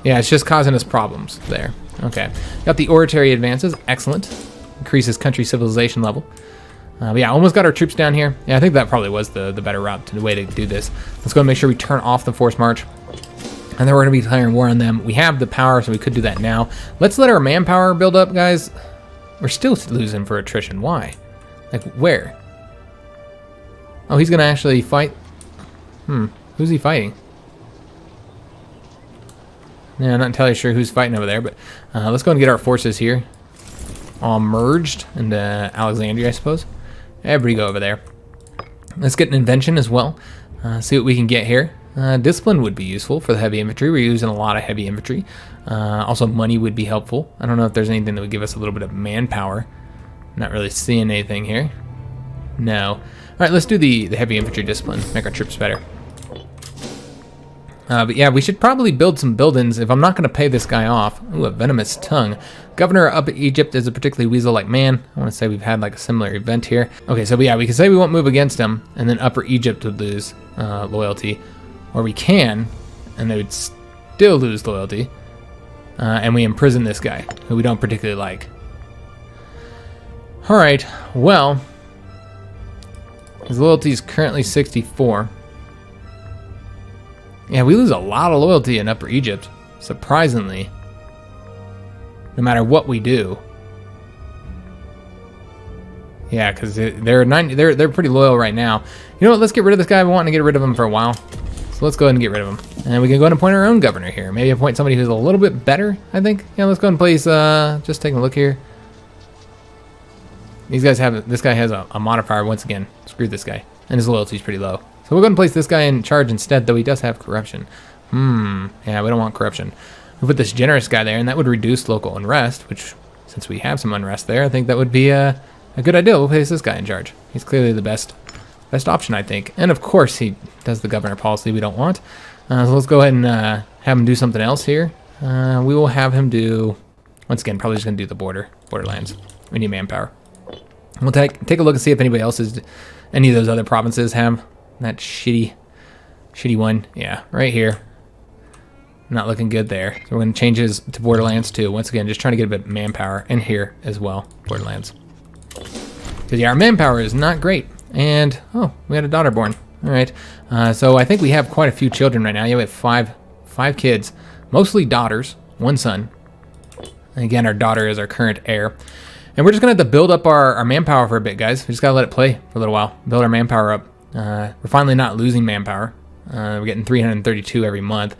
Yeah, it's just causing us problems there. Okay, got the oratory advances. Excellent. Increases country civilization level. But yeah, almost got our troops down here. Yeah, I think that probably was the better route, the way to do this. Let's go and make sure we turn off the forced march. And then we're going to be declaring war on them. We have the power, so we could do that now. Let's let our manpower build up, guys. We're still losing for attrition. Why? Like, where? Oh, he's going to actually fight. Who's he fighting? Yeah, I'm not entirely sure who's fighting over there, but let's go and get our forces here all merged into Alexandria, I suppose. Everybody go over there. Let's get an invention as well. See what we can get here. Discipline would be useful for the heavy infantry. We're using a lot of heavy infantry. Also, money would be helpful. I don't know if there's anything that would give us a little bit of manpower. Not really seeing anything here. No. All right, let's do the heavy infantry discipline. Make our troops better. But yeah, we should probably build some buildings if I'm not going to pay this guy off. Ooh, a venomous tongue. Governor of Egypt is a particularly weasel-like man. I want to say we've had like a similar event here. Okay, so yeah, we can say we won't move against him, and then Upper Egypt would lose loyalty. Or we can, and they would still lose loyalty. And we imprison this guy, who we don't particularly like. Alright, well, his loyalty is currently 64. Yeah, we lose a lot of loyalty in Upper Egypt, surprisingly. No matter what we do. Yeah, because they're pretty loyal right now. You know what? Let's get rid of this guy. I've been wanting to get rid of him for a while. So let's go ahead and get rid of him. And we can go ahead and appoint our own governor here. Maybe appoint somebody who's a little bit better, I think. Yeah, let's go ahead and place, just taking a look here. These guys have, this guy has a modifier once again. Screw this guy. And his loyalty is pretty low. So we'll go ahead and place this guy in charge instead, though he does have corruption. Yeah, we don't want corruption. We'll put this generous guy there, and that would reduce local unrest, which, since we have some unrest there, I think that would be a good idea. We'll place this guy in charge. He's clearly the best option, I think. And of course, he does the governor policy we don't want. So let's go ahead and have him do something else here. We will have him do, once again, probably just going to do the borderlands. We need manpower. We'll take a look and see if anybody else any of those other provinces have that shitty one. Yeah, right here. Not looking good there. So we're going to change his to borderlands too. Once again, just trying to get a bit of manpower in here as well, borderlands. Because yeah, our manpower is not great. And, oh, we had a daughter born. All right. So I think we have quite a few children right now. Yeah, we have five kids, mostly daughters, one son. And again, our daughter is our current heir. And we're just going to have to build up our manpower for a bit, guys. We just got to let it play for a little while. Build our manpower up. We're finally not losing manpower. We're getting 332 every month.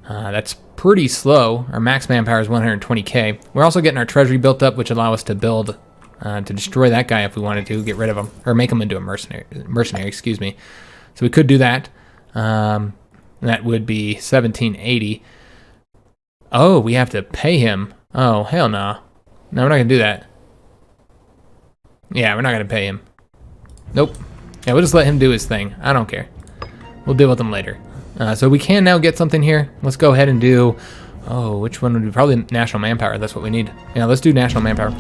That's pretty slow. Our max manpower is 120k. We're also getting our treasury built up, which allow us to build, to destroy that guy if we wanted to, get rid of him, or make him into a mercenary, excuse me. So we could do that. That would be 1780. Oh, we have to pay him. Oh, hell no. No, we're not going to do that. Yeah, we're not going to pay him. Nope. Yeah, we'll just let him do his thing. I don't care. We'll deal with him later. So we can now get something here. Let's go ahead and do... Oh, which one would be? Probably national manpower. That's what we need. Yeah, let's do national manpower.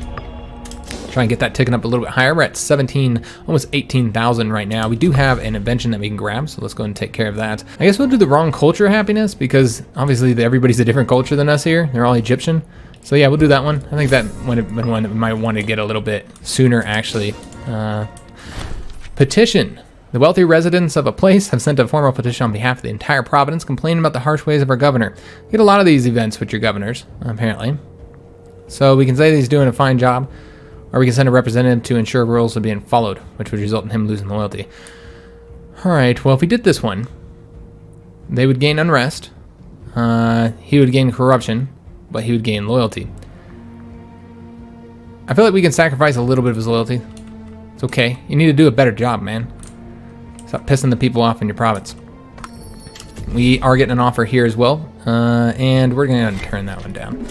Try and get that ticking up a little bit higher. We're at 17, almost 18,000 right now. We do have an invention that we can grab, so let's go and take care of that. I guess we'll do the wrong culture happiness, because obviously everybody's a different culture than us here. They're all Egyptian. So yeah, we'll do that one. I think that one we might want to get a little bit sooner, actually. Petition. The wealthy residents of a place have sent a formal petition on behalf of the entire province complaining about the harsh ways of our governor. You get a lot of these events with your governors, apparently. So we can say that he's doing a fine job, or we can send a representative to ensure rules are being followed, which would result in him losing loyalty. Alright, well, if we did this one, they would gain unrest, he would gain corruption, but he would gain loyalty. I feel like we can sacrifice a little bit of his loyalty. It's okay. You need to do a better job, man. Stop pissing the people off in your province. We are getting an offer here as well, and we're going to turn that one down.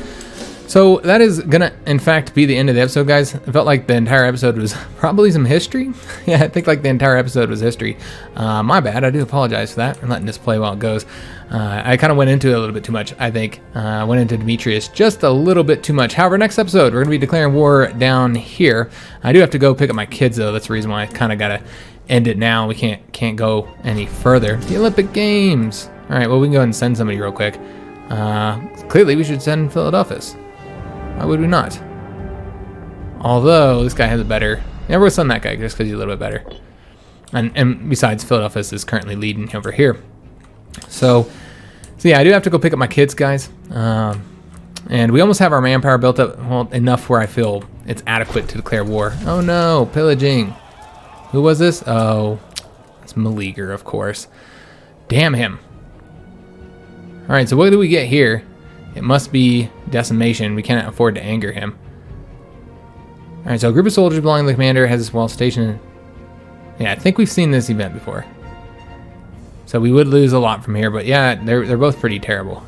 So that is going to, in fact, be the end of the episode, guys. It felt like the entire episode was probably some history. Yeah, I think like the entire episode was history. My bad. I do apologize for that. I'm letting this play while it goes. I kind of went into it a little bit too much, I think. Went into Demetrius just a little bit too much. However, next episode, we're going to be declaring war down here. I do have to go pick up my kids, though. That's the reason why I kind of got to end it now. We can't go any further. The Olympic Games. All right, well, we can go ahead and send somebody real quick. Clearly, we should send Philadelphus. Why would we not? Although, this guy has a better... Yeah, we're going to send that guy just because he's a little bit better. And besides, Philadelphus is currently leading over here. So yeah, I do have to go pick up my kids, guys. And we almost have our manpower built up, well, enough where I feel it's adequate to declare war. Oh no, pillaging. Who was this? Oh, it's Meleager, of course. Damn him. All right, so what do we get here? It must be decimation. We cannot afford to anger him. All right, so a group of soldiers belonging to the commander has while stationed. Yeah, I think we've seen this event before. So we would lose a lot from here, but yeah, they're both pretty terrible.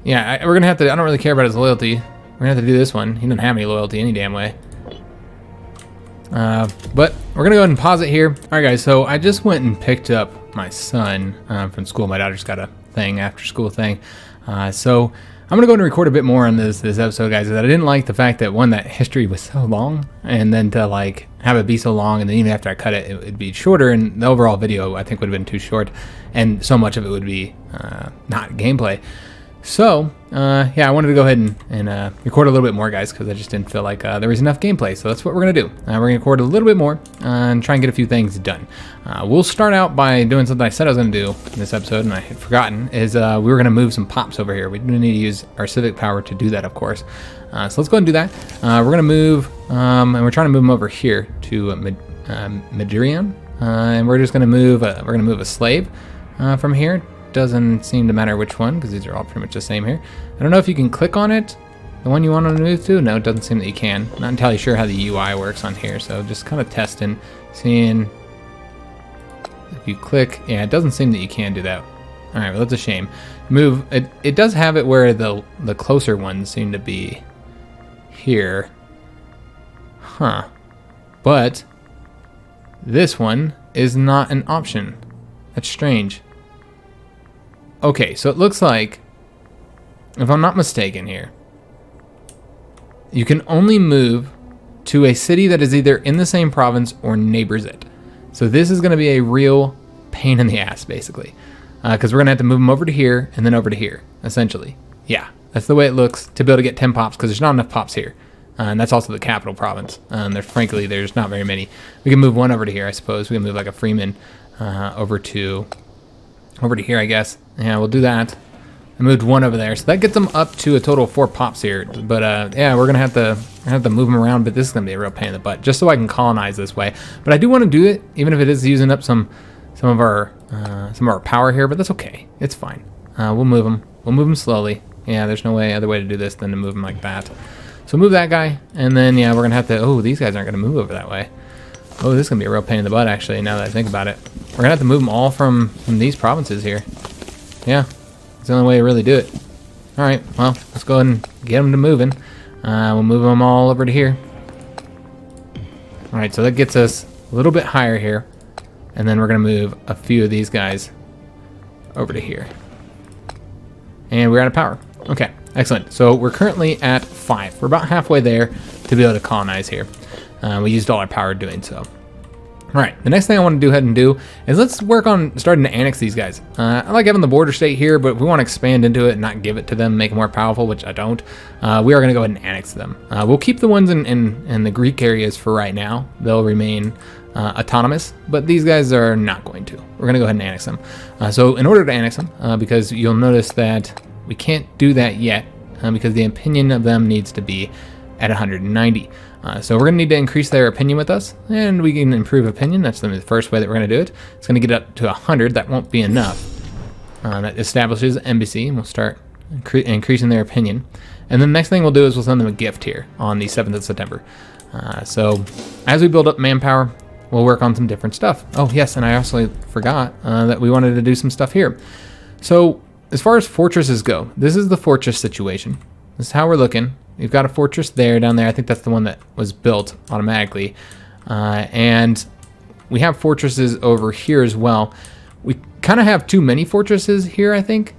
Yeah, we're gonna have to. I don't really care about his loyalty. We're gonna have to do this one. He doesn't have any loyalty any damn way. But we're gonna go ahead and pause it here. All right, guys. So I just went and picked up my son from school. My daughter's got a thing, after school thing. So I'm gonna go ahead and record a bit more on this episode, guys. Because I didn't like the fact that one, that history was so long, and then to like have it be so long, and then even after I cut it, it'd be shorter, and the overall video I think would have been too short, and so much of it would be not gameplay. So yeah, I wanted to go ahead and record a little bit more, guys, because I just didn't feel like there was enough gameplay. So that's what we're gonna do. We're gonna record a little bit more and try and get a few things done. We'll start out by doing something I said I was gonna do in this episode, and I had forgotten, is we were gonna move some pops over here. We do need to use our civic power to do that, of course. So let's go ahead and do that. We're gonna move, and we're trying to move them over here to Madrian, and we're just gonna move. We're gonna move a slave from here. Doesn't seem to matter which one, because these are all pretty much the same here. I don't know if you can click on it, the one you want to move to. No, it doesn't seem that you can. Not entirely sure how the UI works on here, so just kind of testing, seeing if you click. Yeah, it doesn't seem that you can do that. All right, well, that's a shame. Move. It does have it where the closer ones seem to be here. Huh. But this one is not an option. That's strange. Okay, so it looks like, if I'm not mistaken here, you can only move to a city that is either in the same province or neighbors it. So this is going to be a real pain in the ass, basically. Because we're going to have to move them over to here and then over to here, essentially. Yeah, that's the way it looks to be able to get 10 pops, because there's not enough pops here. And that's also the capital province. Frankly, there's not very many. We can move one over to here, I suppose. We can move like a freeman over to here, I guess. Yeah, we'll do that. I moved one over there, so that gets them up to a total of 4 pops here. But yeah, we're gonna have to move them around. But this is gonna be a real pain in the butt, just so I can colonize this way. But I do want to do it, even if it is using up some of our power here. But that's okay. It's fine. We'll move them. We'll move them slowly. Yeah, there's no other way to do this than to move them like that. So move that guy, and then yeah, we're gonna have to. Oh, these guys aren't gonna move over that way. Oh, this is gonna be a real pain in the butt, actually. Now that I think about it, we're gonna have to move them all from these provinces here. Yeah. It's the only way to really do it. All right, well, let's go ahead and get them to moving. We'll move them all over to here. All right, so that gets us a little bit higher here. And then we're going to move a few of these guys over to here. And we're out of power. Okay, excellent. So we're currently at 5. We're about halfway there to be able to colonize here. We used all our power doing so. All right, the next thing I want to go ahead and do is let's work on starting to annex these guys. I like having the border state here, but if we want to expand into it and not give it to them, make it more powerful, which I don't, we are going to go ahead and annex them. We'll keep the ones in the Greek areas for right now. They'll remain autonomous, but these guys are not going to. We're going to go ahead and annex them. So in order to annex them, because you'll notice that we can't do that yet, because the opinion of them needs to be at 190. So we're going to need to increase their opinion with us, and we can improve opinion. That's the first way that we're going to do it. It's going to get up to 100. That won't be enough. That establishes embassy, and we'll start increasing their opinion. And then the next thing we'll do is we'll send them a gift here on the 7th of September. So as we build up manpower, we'll work on some different stuff. Oh, yes, and I also forgot that we wanted to do some stuff here. So as far as fortresses go, this is the fortress situation. This is how we're looking. We've got a fortress down there. I think that's the one that was built automatically. And we have fortresses over here as well. We kind of have too many fortresses here, I think,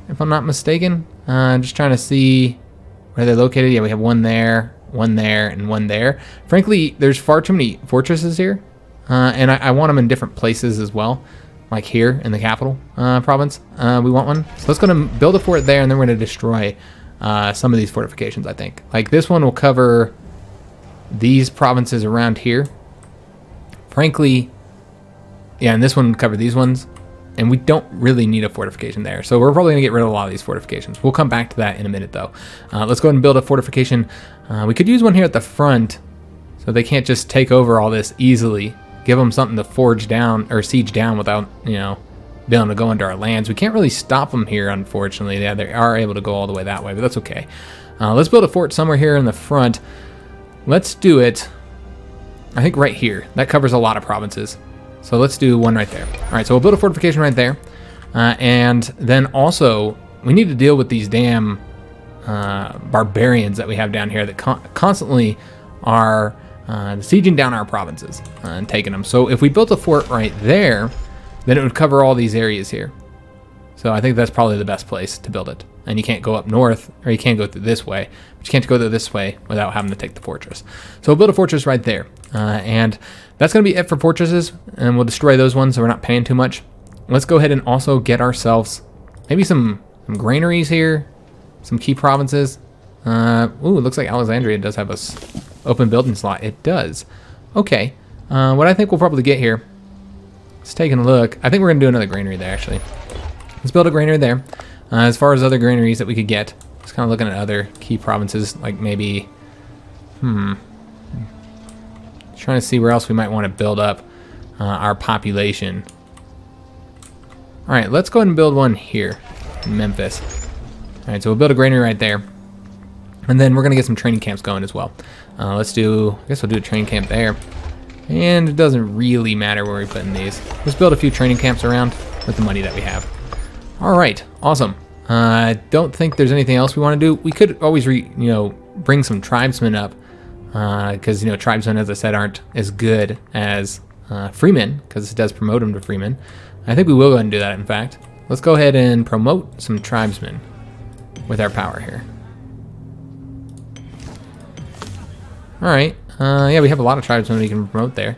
if I'm not mistaken. Just trying to see where they're located. Yeah, we have one there, and one there. Frankly, there's far too many fortresses here. And I want them in different places as well. Like here in the capital province, we want one. So let's go and build a fort there, and then we're going to destroy some of these fortifications, I think. Like this one will cover these provinces around here. Frankly, yeah, and this one will cover these ones. And we don't really need a fortification there. So we're probably going to get rid of a lot of these fortifications. We'll come back to that in a minute, though. Let's go ahead and build a fortification. We could use one here at the front so they can't just take over all this easily. Give them something to forge down or siege down without, being able to go into our lands. We can't really stop them here, unfortunately. Yeah, they are able to go all the way that way, but that's okay. Let's build a fort somewhere here in the front. Let's do it, I think, right here. That covers a lot of provinces. So let's do one right there. All right, so we'll build a fortification right there. And then also, we need to deal with these damn barbarians that we have down here that constantly are sieging down our provinces and taking them. So if we built a fort right there, then it would cover all these areas here. So I think that's probably the best place to build it. And you can't go up north, or you can't go through this way, but you can't go through this way without having to take the fortress. So we'll build a fortress right there. And that's going to be it for fortresses, and we'll destroy those ones so we're not paying too much. Let's go ahead and also get ourselves maybe some granaries here, some key provinces. Ooh, it looks like Alexandria does have a open building slot. It does. Okay. What I think we'll probably get here, let's take a look. I think we're going to do another granary there, actually. Let's build a granary there. As far as other granaries that we could get, just kind of looking at other key provinces, like maybe, trying to see where else we might want to build up our population. All right, let's go ahead and build one here in Memphis. All right, so we'll build a granary right there. And then we're going to get some training camps going as well. I guess we'll do a training camp there. And it doesn't really matter where we put in these. Let's build a few training camps around with the money that we have. All right, awesome. I don't think there's anything else we want to do. We could always, bring some tribesmen up, because tribesmen, as I said, aren't as good as freemen, because it does promote them to freemen. I think we will go ahead and do that, in fact. Let's go ahead and promote some tribesmen with our power here. Alright, yeah, we have a lot of tribesmen we can promote there.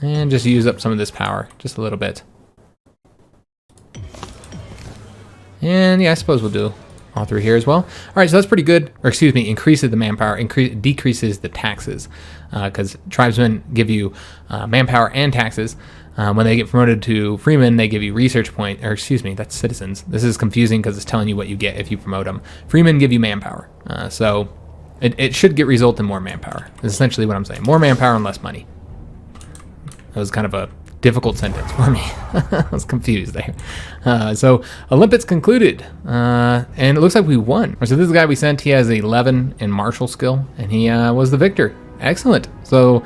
And just use up some of this power, just a little bit. And yeah, I suppose we'll do all three here as well. All right, so that's pretty good. Or excuse me, increases the manpower, decreases the taxes. Because tribesmen give you manpower and taxes. When they get promoted to freemen, they give you research point, or excuse me, that's citizens. This is confusing because it's telling you what you get if you promote them. Freemen give you manpower. So it should result in more manpower. That's essentially what I'm saying. More manpower and less money. That was kind of a difficult sentence for me. I was confused there. So Olympics concluded, and it looks like we won. So this guy we sent, he has 11 in martial skill, and he was the victor. Excellent. So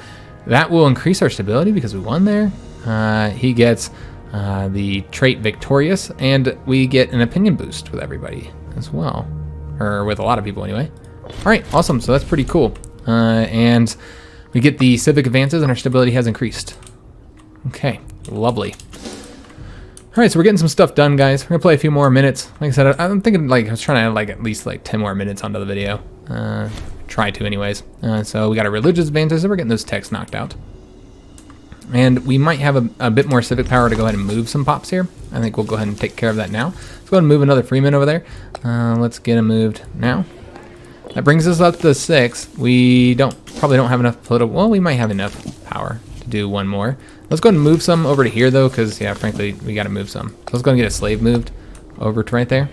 that will increase our stability because we won there. He gets the trait victorious, and we get an opinion boost with everybody as well, or with a lot of people anyway. All right, awesome. So that's pretty cool. And we get the civic advances, and our stability has increased. Okay, lovely. All right, so we're getting some stuff done, guys. We're gonna play a few more minutes. Like I said, I'm thinking I was trying to add like at least like 10 more minutes onto the video. Try to anyways. So we got our religious advances, and we're getting those techs knocked out. And we might have a bit more civic power to go ahead and move some pops here. I think we'll go ahead and take care of that now. Let's go ahead and move another freeman over there. Let's get him moved now. That brings us up to 6. We probably don't have enough political, well, we might have enough power to do one more. Let's go ahead and move some over to here though, because yeah, frankly, we gotta move some. So let's go and get a slave moved over to right there.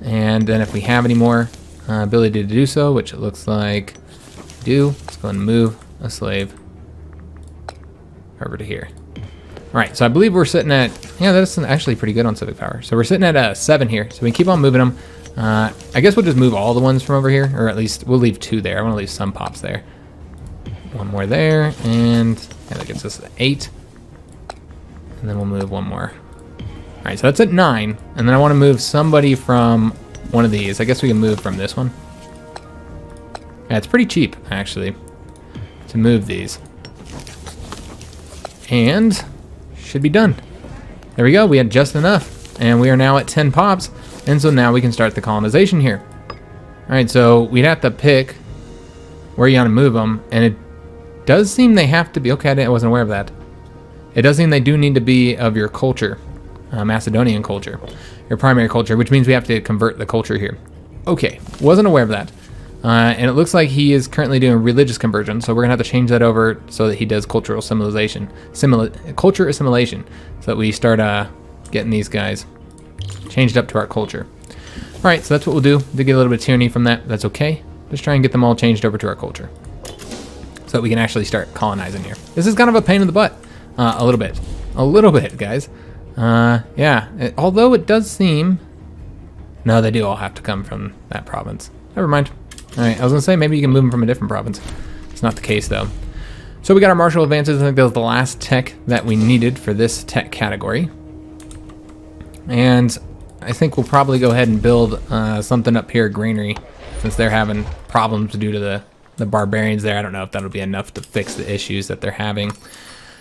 And then if we have any more ability to do so, which it looks like we do, let's go ahead and move a slave over to here. All right, so I believe we're sitting at, yeah, that's actually pretty good on civic power. So we're sitting at 7 here, so we can keep on moving them. I guess we'll just move all the ones from over here, or at least we'll leave 2 there. I want to leave some pops there. One more there, and yeah, that gets us to 8. And then we'll move one more. All right, so that's at 9, and then I want to move somebody from one of these. I guess we can move from this one. Yeah, it's pretty cheap, actually, to move these. And should be done. There we go, we had just enough. And we are now at 10 pops, and so now we can start the colonization here. All right, so we'd have to pick where you want to move them, and it does seem they have to be, okay, I wasn't aware of that. It does seem they do need to be of your culture, Macedonian culture, your primary culture, which means we have to convert the culture here. Okay, wasn't aware of that. And it looks like he is currently doing religious conversion, so we're gonna have to change that over so that he does cultural assimilation, culture assimilation, so that we start getting these guys changed up to our culture. All right, so that's what we'll do. They get a little bit of tyranny from that. That's okay. Just try and get them all changed over to our culture, so that we can actually start colonizing here. This is kind of a pain in the butt, a little bit, guys. Yeah, although it does seem, no, they do all have to come from that province. Never mind. All right, I was gonna say maybe you can move them from a different province. It's not the case though. So we got our martial advances. I think that was the last tech that we needed for this tech category. And I think we'll probably go ahead and build something up here at Granary, since they're having problems due to the barbarians there. I don't know if that'll be enough to fix the issues that they're having.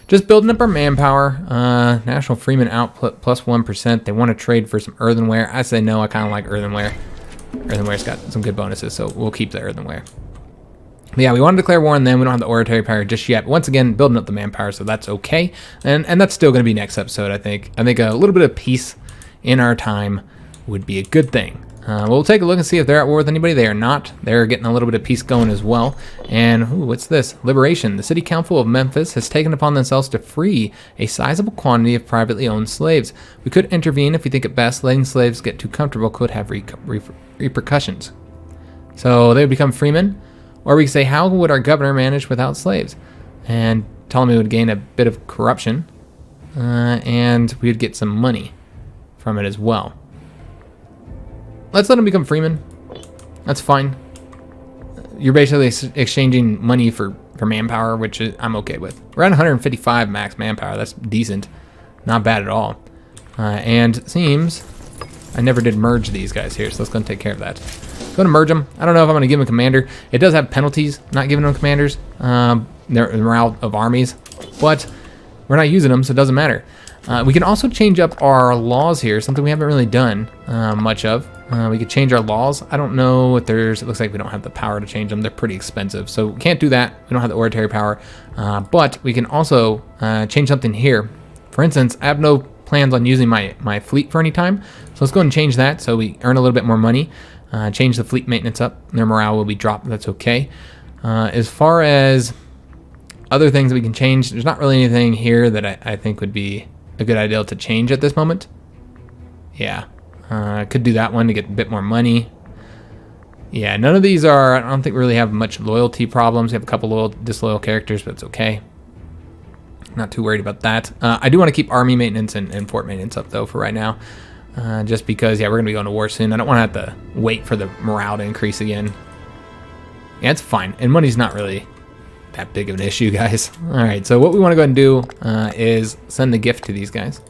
Just building up our manpower. National Freeman output plus 1%. They want to trade for some earthenware. I say no, I kind of like earthenware. Earthenware's got some good bonuses, so we'll keep the earthenware. But yeah, we want to declare war on them. We don't have the oratory power just yet. But once again, building up the manpower, so that's okay. And that's still going to be next episode, I think. I think a little bit of peace in our time would be a good thing. We'll take a look and see if they're at war with anybody. They are not. They're getting a little bit of peace going as well. And ooh, what's this? Liberation. The city council of Memphis has taken upon themselves to free a sizable quantity of privately owned slaves. We could intervene if we think it best. Letting slaves get too comfortable could have repercussions. So they would become freemen. Or we could say, how would our governor manage without slaves? And Ptolemy would gain a bit of corruption. And we would get some money from it as well. Let's let them become freemen. That's fine. You're basically exchanging money for manpower, which I'm okay with. We're at 155 max manpower. That's decent. Not bad at all. And it seems I never did merge these guys here, so let's go and take care of that. Going to merge them. I don't know if I'm going to give them a commander. It does have penalties not giving them commanders. They're morale of armies, but we're not using them, so it doesn't matter. We can also change up our laws here, something we haven't really done much of. We could change our laws. I don't know if there's, it looks like we don't have the power to change them. They're pretty expensive, so we can't do that. We don't have the oratory power, but we can also change something here. For instance, I have no plans on using my fleet for any time, so let's go and change that so we earn a little bit more money. Change the fleet maintenance up. Their morale will be dropped. That's okay. As far as other things that we can change, there's not really anything here that I think would be a good idea to change at this moment. Yeah, I could do that one to get a bit more money. Yeah, none of these are, I don't think we really have much loyalty problems. We have a couple disloyal characters, but it's okay. Not too worried about that. I do want to keep army maintenance and fort maintenance up though for right now. Just because, yeah, we're going to be going to war soon. I don't want to have to wait for the morale to increase again. Yeah, it's fine. And money's not really that big of an issue, guys. All right, so what we want to go ahead and do is send the gift to these guys.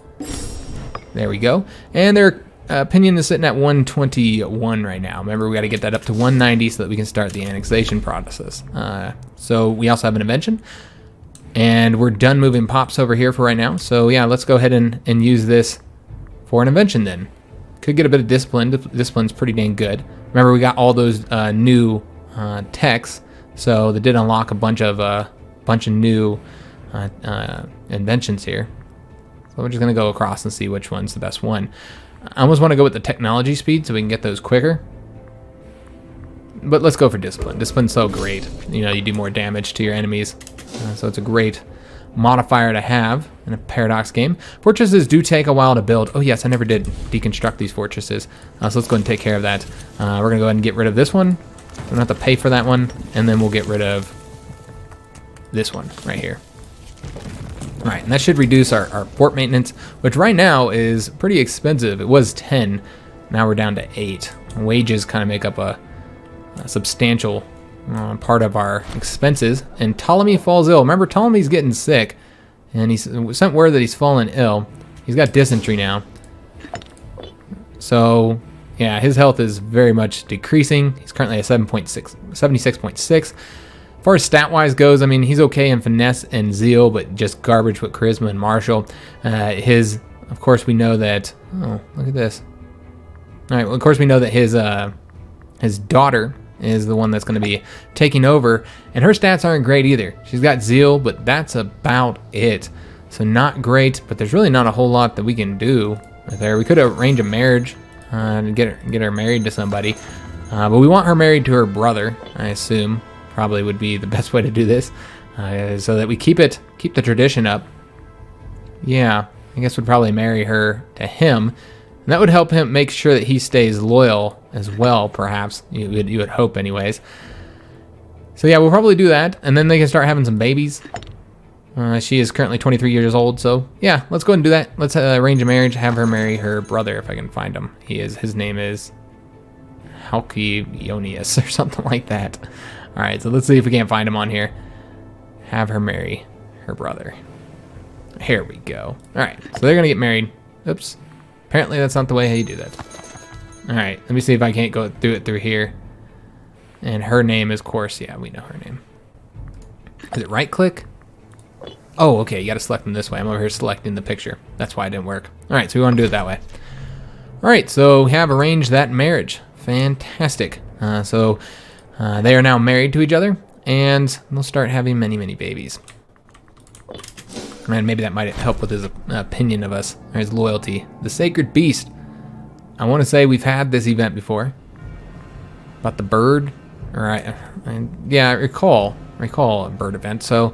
There we go. And their opinion is sitting at 121 right now. Remember, we got to get that up to 190 so that we can start the annexation process. So we also have an invention. And we're done moving pops over here for right now. So yeah, let's go ahead and use this for an invention then. Could get a bit of discipline. Discipline's pretty dang good. Remember, we got all those new techs. So they did unlock a bunch of new inventions here. So we're just gonna go across and see which one's the best one. I almost want to go with the technology speed so we can get those quicker. But let's go for discipline. Discipline's so great. You know, you do more damage to your enemies. So it's a great modifier to have in a paradox game. Fortresses do take a while to build. Oh yes, I never did deconstruct these fortresses. So let's go ahead and take care of that. We're gonna go ahead and get rid of this one. Don't have to pay for that one, and then we'll get rid of this one right here. All right, and that should reduce our port maintenance, which right now is pretty expensive. It was 10, now we're down to 8. Wages kind of make up a substantial part of our expenses. And Ptolemy falls ill. Remember, Ptolemy's getting sick, and he's sent word that he's fallen ill. He's got dysentery now. So yeah, his health is very much decreasing. He's currently at 76.6. As far as stat-wise goes, I mean, he's okay in finesse and zeal, but just garbage with charisma and martial. Of course, we know that. Oh, look at this. All right. Well, of course, we know that his daughter is the one that's going to be taking over, and her stats aren't great either. She's got zeal, but that's about it. So not great, but there's really not a whole lot that we can do there. We could arrange a marriage. And get her married to somebody, but we want her married to her brother. I assume probably would be the best way to do this, so that we keep the tradition up. Yeah, I guess we'd probably marry her to him, and that would help him make sure that he stays loyal as well. Perhaps you would hope, anyways. So yeah, we'll probably do that, and then they can start having some babies. She is currently 23 years old, so yeah, let's go ahead and do that. Let's arrange a marriage, have her marry her brother if I can find him. His name is Halcyonius or something like that. All right, so let's see if we can't find him on here. Have her marry her brother. Here we go. All right, so they're gonna get married. Oops, apparently that's not the way you do that. All right, let me see if I can't go through here. And her name is, of course, yeah, we know her name. Is it right click? Oh, okay, you gotta select them this way. I'm over here selecting the picture. That's why it didn't work. All right, so we wanna do it that way. All right, so we have arranged that marriage. Fantastic. So they are now married to each other, and they'll start having many, many babies. And maybe that might help with his opinion of us, or his loyalty. The Sacred Beast. I wanna say we've had this event before. About the bird, yeah, I recall a bird event. So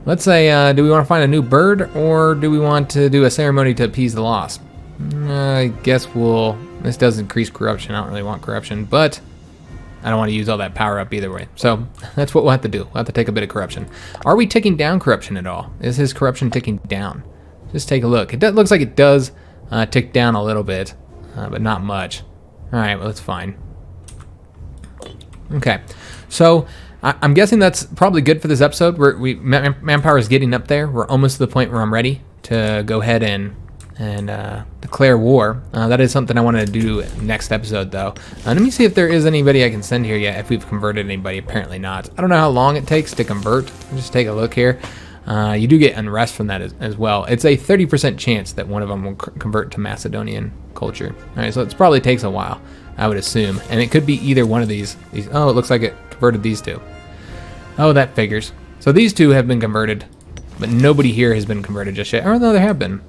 let's say, do we want to find a new bird, or do we want to do a ceremony to appease the loss? I guess this does increase corruption. I don't really want corruption, but I don't want to use all that power up either way. So that's what we'll have to do. We'll have to take a bit of corruption. Are we ticking down corruption at all? Is his corruption ticking down? Just take a look. It looks like it does tick down a little bit, but not much. All right, well, that's fine. Okay, so I'm guessing that's probably good for this episode. Manpower is getting up there. We're almost to the point where I'm ready to go ahead and declare war. That is something I want to do next episode, though. Let me see if there is anybody I can send here yet, if we've converted anybody. Apparently not. I don't know how long it takes to convert. Just take a look here. you do get unrest from that as well. It's a 30% chance that one of them will convert to Macedonian culture. All right, so it probably takes a while, I would assume. And it could be either one of these. Oh, it looks like it converted these two. Oh, that figures. So these two have been converted, but nobody here has been converted just yet. Oh, no, there have been.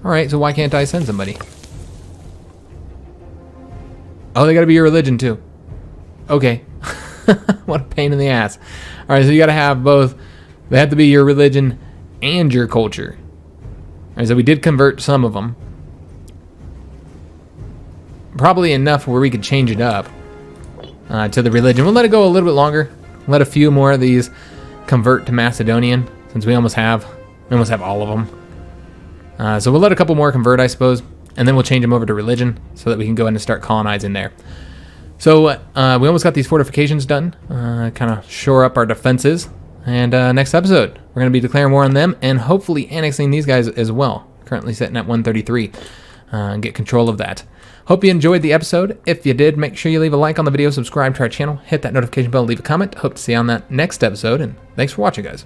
All right, so why can't I send somebody? Oh, they got to be your religion too. Okay. What a pain in the ass. All right, so you got to have both. They have to be your religion and your culture. All right, so we did convert some of them. Probably enough where we could change it up to the religion. We'll let it go a little bit longer. Let a few more of these convert to Macedonian, since we almost have all of them. So we'll let a couple more convert, I suppose, and then we'll change them over to religion so that we can go in and start colonizing there. So we almost got these fortifications done, kind of shore up our defenses. And next episode, we're going to be declaring war on them and hopefully annexing these guys as well. Currently sitting at 133, and get control of that. Hope you enjoyed the episode. If you did, make sure you leave a like on the video, subscribe to our channel, hit that notification bell, leave a comment. Hope to see you on that next episode, and thanks for watching, guys.